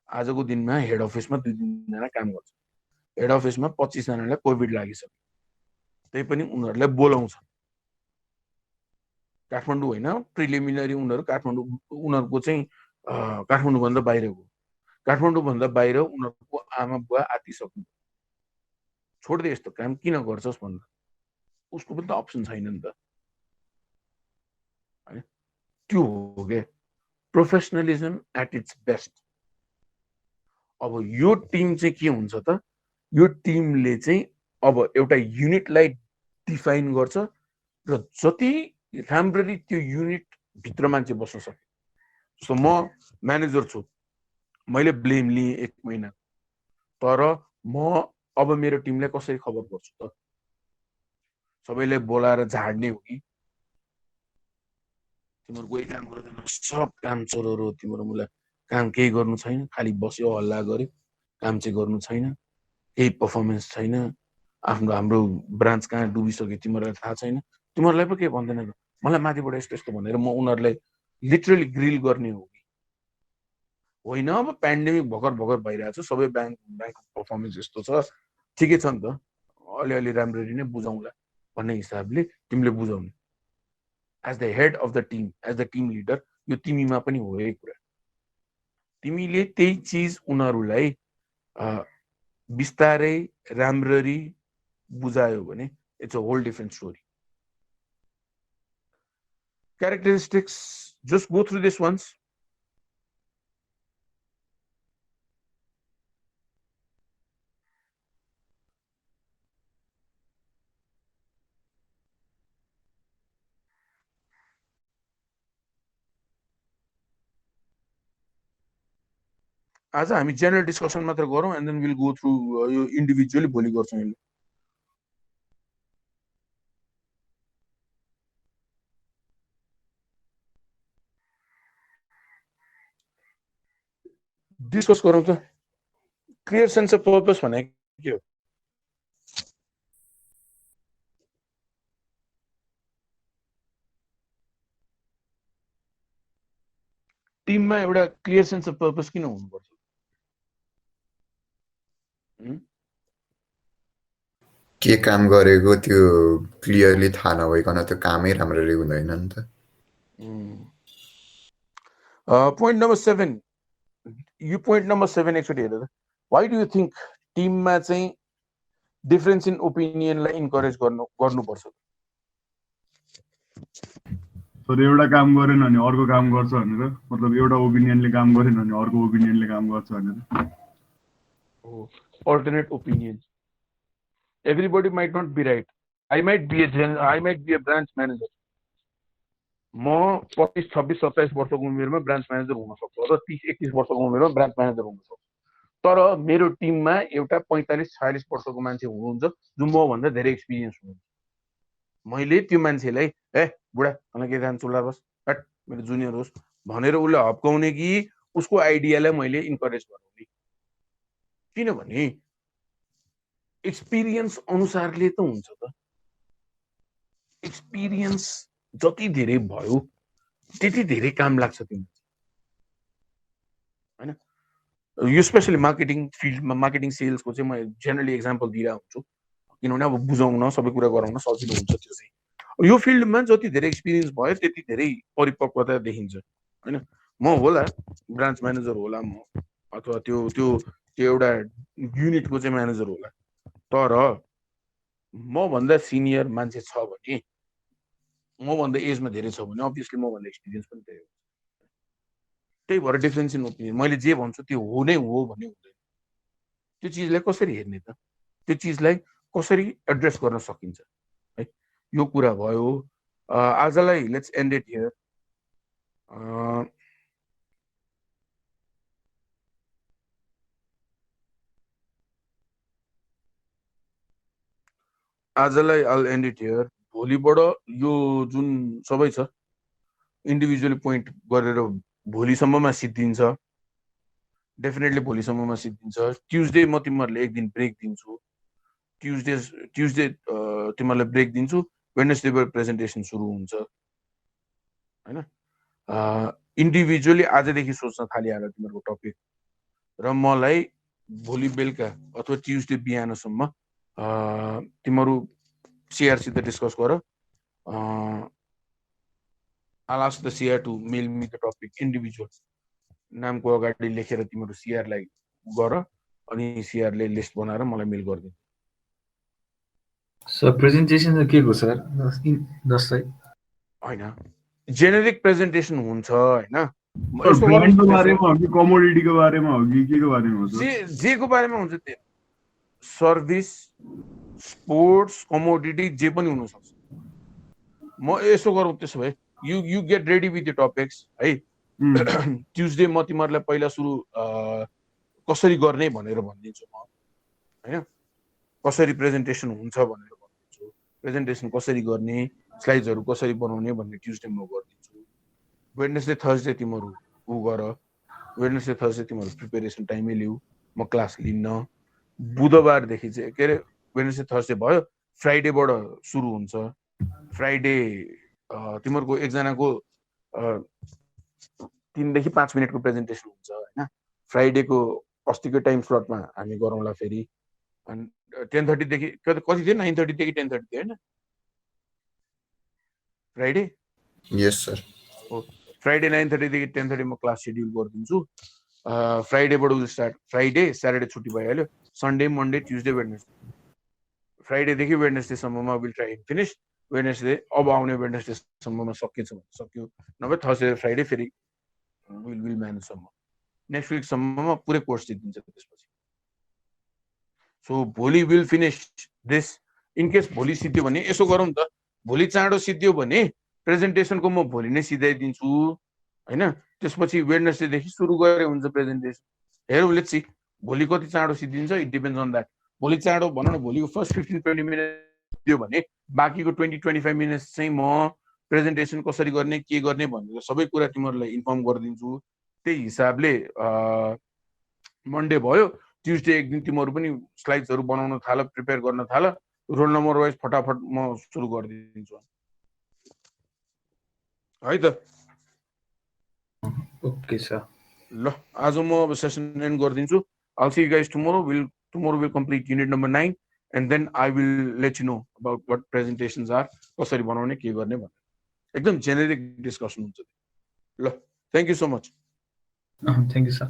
आजको दिनमा हेड अफिसमा 2-3 जना काम गर्छ। हेड अफिसमा 25 जनालाई कोभिड लागिसक्यो, त्यही पनि उनीहरूलाई बोलाउँछ। काठमाडौँ होइन, प्रिलिमिनरी उनीहरू काठमाडौँ, उनीहरूको चाहिँ काठमाडौँभन्दा बाहिरको, काठमाडौँभन्दा बाहिर उनीहरूको आमा बुवा आतिसक्नु, छोड्दै यस्तो काम किन गर्छस् भन्दा उसको पनि त अप्सन छैन नि त। त्यो हो क्या प्रोफेसनलिजम एट इट्स बेस्ट। अब यो टिम चाहिँ के हुन्छ त, यो टिमले चाहिँ अब एउटा युनिटलाई डिफाइन गर्छ र जति राम्ररी त्यो युनिट भित्र मान्छे बस्न सक्छ। सो म म्यानेजर छु, मैले ब्लेम लिएँ 1 महिना, तर म अब मेरो टिमलाई कसरी खबर गर्छु त? सबैले बोलाएर झाड्ने हो कि तिम्रो कोही काम गर्दैन, सब काम चोरहरू, तिम्रो मलाई काम केही गर्नु छैन, खालि बस्यो हल्ला गर्यो, काम चाहिँ गर्नु छैन, केही पर्फर्मेन्स छैन, हाम्रो ब्रान्च कहाँ डुबिसक्यो तिमीहरूलाई थाहा छैन, तिमीहरूलाई पो के भन्दैन त, मलाई माथिबाट यस्तो यस्तो भनेर म उनीहरूलाई लिटरली ग्रिल गर्ने हो कि होइन? अब पेन्डेमिक भर्खर भइरहेछ, सबै ब्याङ्क पर्फर्मेन्स यस्तो छ, ठिकै छ नि त, अलिअलि राम्ररी नै बुझाउँला भन्ने हिसाबले तिमीले बुझाउने। As the head of the team, as the team leader, यो तिमीमा पनि हो यही कुरा। तिमीले त्यही चिज उनीहरूलाई बिस्तारै राम्ररी बुझायो भने it's a whole different story. Characteristics, just go through this once. आज हामी जेनरल डिस्कसन मात्र गरौँ and then will go through यो इन्डिभिजुअली भोलि गर्छौँ। यसले डिस्कस गरौँ त। क्लियर सेन्स अफ पर्पस भनेको के हो? टिममा एउटा क्लियर सेन्स अफ पर्पस किन हुनुपर्छ? के काम गरेको त्यो क्लियरली थाहा नभइकन त्यो कामै राम्ररी हुँदैन नि त। पोइन्ट नम्बर 7, यो पोइन्ट नम्बर 7 एकचोटि हेर त। वाइ डु यु थिङ्क टिममा चाहिँ डिफरेन्स इन ओपिनियनलाई इन्करेज गर्नुपर्छ? तर एउटा काम गरेन भने अर्को काम गर्छ भनेर, मतलब एउटा ओपिनियनले काम गरेन भने अर्को ओपिनियनले काम गर्छ भनेर। Alternate opinion, everybody might not be right. I might be a branch manager, म 25, 26, 27 वर्षको उमेरमा ब्रान्च म्यानेजर हुन सक्छु, र 30, 31 वर्षको उमेरमा ब्रान्च म्यानेजर हुन सक्छु, तर मेरो टिममा एउटा 45, 46 वर्षको मान्छे हुनुहुन्छ जो मभन्दा धेरै एक्सपिरियन्स हुनुहुन्छ। मैले त्यो मान्छेलाई बुढा तँलाई के जान्छ चुल्ला बस, हट मेरो जुनियर होस् भनेर उसले हप्काउने कि उसको आइडियालाई मैले इन्करेज गराउने? किनभने एक्सपिरियन्स अनुसारले त हुन्छ त। एक्सपिरियन्स जति धेरै भयो त्यति धेरै काम लाग्छ त्यो हैन। यो स्पेसली मार्केटिङ फिल्डमा, मार्केटिङ सेल्सको चाहिँ म जेनरली एक्जाम्पल दिइरहेको हुन्छु, किनभने अब बुझाउन सबै कुरा गराउन सजिलो हुन्छ। त्यो चाहिँ यो फिल्डमा जति धेरै एक्सपिरियन्स भयो त्यति धेरै परिपक्वता देखिन्छ हैन। म होला ब्रान्च म्यानेजर होला म, अथवा त्यो त्यो त्यो एउटा युनिटको चाहिँ म्यानेजर होला, तर मभन्दा सिनियर मान्छे छ भने, मभन्दा एजमा धेरै छ भने अभियसली मभन्दा एक्सपिरियन्स पनि धेरै हुन्छ। त्यही भएर डिफरेन्स इन ओपिनियन, मैले जे भन्छु त्यो हो नै हो भन्ने हुँदैन। त्यो चिजलाई कसरी हेर्ने त, त्यो चिजलाई कसरी एड्रेस गर्न सकिन्छ है, यो कुरा भयो। आजलाई लेट्स एन्ड इट हियर। आजलाई I'll end it here। भोलिबाट यो जुन सबै छ इन्डिभिजुअली पोइन्ट गरेर भोलिसम्ममा सिद्धिन्छ, डेफिनेटली भोलिसम्ममा सिद्धिन्छ। ट्युजडे म तिमीहरूले एक दिन ब्रेक दिन्छु, ट्युजडे तिमीहरूलाई ब्रेक दिन्छु, वेडनेसडेबाट प्रेजेन्टेसन सुरु हुन्छ हैन। इन्डिभिजुअली आजदेखि सोच्न थालिहाल तिमीहरूको टपिक, र मलाई भोलि बेलुका अथवा ट्युजडे बिहानसम्म तिमीहरू सिआरसित डिस्कस गर। I'll ask the CR to mail me the topic individual, नामको अगाडि लेखेर तिमीहरू सिआरलाई गर, अनि सिआरले लिस्ट बनाएर मलाई मेल गरिदिनु। सर प्रेजेन्टेसन चाहिँ के को सर? जस्तै हैन जेनेरिक प्रेजेन्टेसन हुन्छ हैन। ब्रान्डको बारेमा हो कि कमोडिटीको बारेमा हो कि केको बारेमा हो? जेको बारेमा हुन्छ त्यो, सर्भिस, स्पोर्ट्स, कमोडिटी जे पनि हुन सक्छ। म यसो गरौँ त्यसो भए, you get ready with the topics है। ट्युजडे म तिमीहरूलाई पहिला सुरु कसरी गर्ने भनेर भनिदिन्छु म हैन, कसरी प्रेजेन्टेसन हुन्छ भनेर भनिदिन्छु, प्रेजेन्टेसन कसरी गर्ने, स्लाइड्सहरू कसरी बनाउने भन्ने ट्युजडे म गरिदिन्छु। वेडनेसडे थर्सडे तिमीहरू गर, वेडनेसडे थर्सडे तिमीहरू प्रिपेरेसन टाइमै लिऊ, म क्लास लिन्न। बुधबारदेखि चाहिँ के अरे वेडनेसडे थर्सडे भयो, फ्राइडेबाट सुरु हुन्छ। फ्राइडे तिमीहरूको एकजनाको 3 देखि 5 मिनटको प्रेजेन्टेसन हुन्छ हैन। फ्राइडेको अस्तिको टाइम स्लटमा हामी गरौँला फेरि। अनि 10:30 देखि कति थियो, 9:30 देखि 10:30 थियो हैन फ्राइडे? Yes sir. हो, फ्राइडे 9:30 देखि 10:30 म क्लास सेड्युल गरिदिन्छु। फ्राइडेबाट विल स्टार्ट, फ्राइडे स्याटरडे छुट्टी भइहाल्यो, सन्डे मन्डे ट्युजडे वेडनेसडे, फ्राइडेदेखि वेडनेसडेसम्ममा विल ट्राई फिनिस। वेडनेसडे अब आउने वेडनेसडेसम्ममा सकिन्छ भने सक्यो, नभए थर्सडे फ्राइडे फेरि विल म्यानेजसम्म, नेक्स्ट विकसम्ममा पुरै कोर्स सिद्धिन्छ त्यसपछि। सो भोलि will finish this. In case भोलि सिद्धियो भने यसो गरौँ त, भोलि चाँडो सिद्धियो भने प्रेजेन्टेसनको म भोलि नै सिधाइदिन्छु हैन। त्यसपछि वेडनेसडेदेखि सुरु गरे हुन्छ प्रेजेन्टेसन। हेरौँ, लेट्स सी भोलि कति चाँडो सिद्धिन्छ, इट डिपेन्ड्स अन द्याट। भोलि चाँडो भनौँ न, भोलिको फर्स्ट 15-20 मिनट दियो भने बाँकीको 20-25 मिनट्स चाहिँ म प्रेजेन्टेसन कसरी गर्ने, के गर्ने भनेर सबै कुरा तिमीहरूलाई इन्फर्म गरिदिन्छु। त्यही हिसाबले मन्डे भयो, ट्युजडे एक दिन तिमीहरू पनि स्लाइड्सहरू बनाउन थाल, प्रिपेयर गर्न थाल, रोल नम्बर वाइज फटाफट म सुरु गरिदिन्छु है त। Okay sir. ल आज म अब सेसन एन्ड गरिदिन्छु। I'll see you guys tomorrow. Tomorrow we'll complete unit number 9 and then I will let you know about what presentations are, कसरी बनाउने, के गर्ने भन्ने एकदम जेनेरिक डिस्कसन हुन्छ। ल, thank you so much. Thank you sir.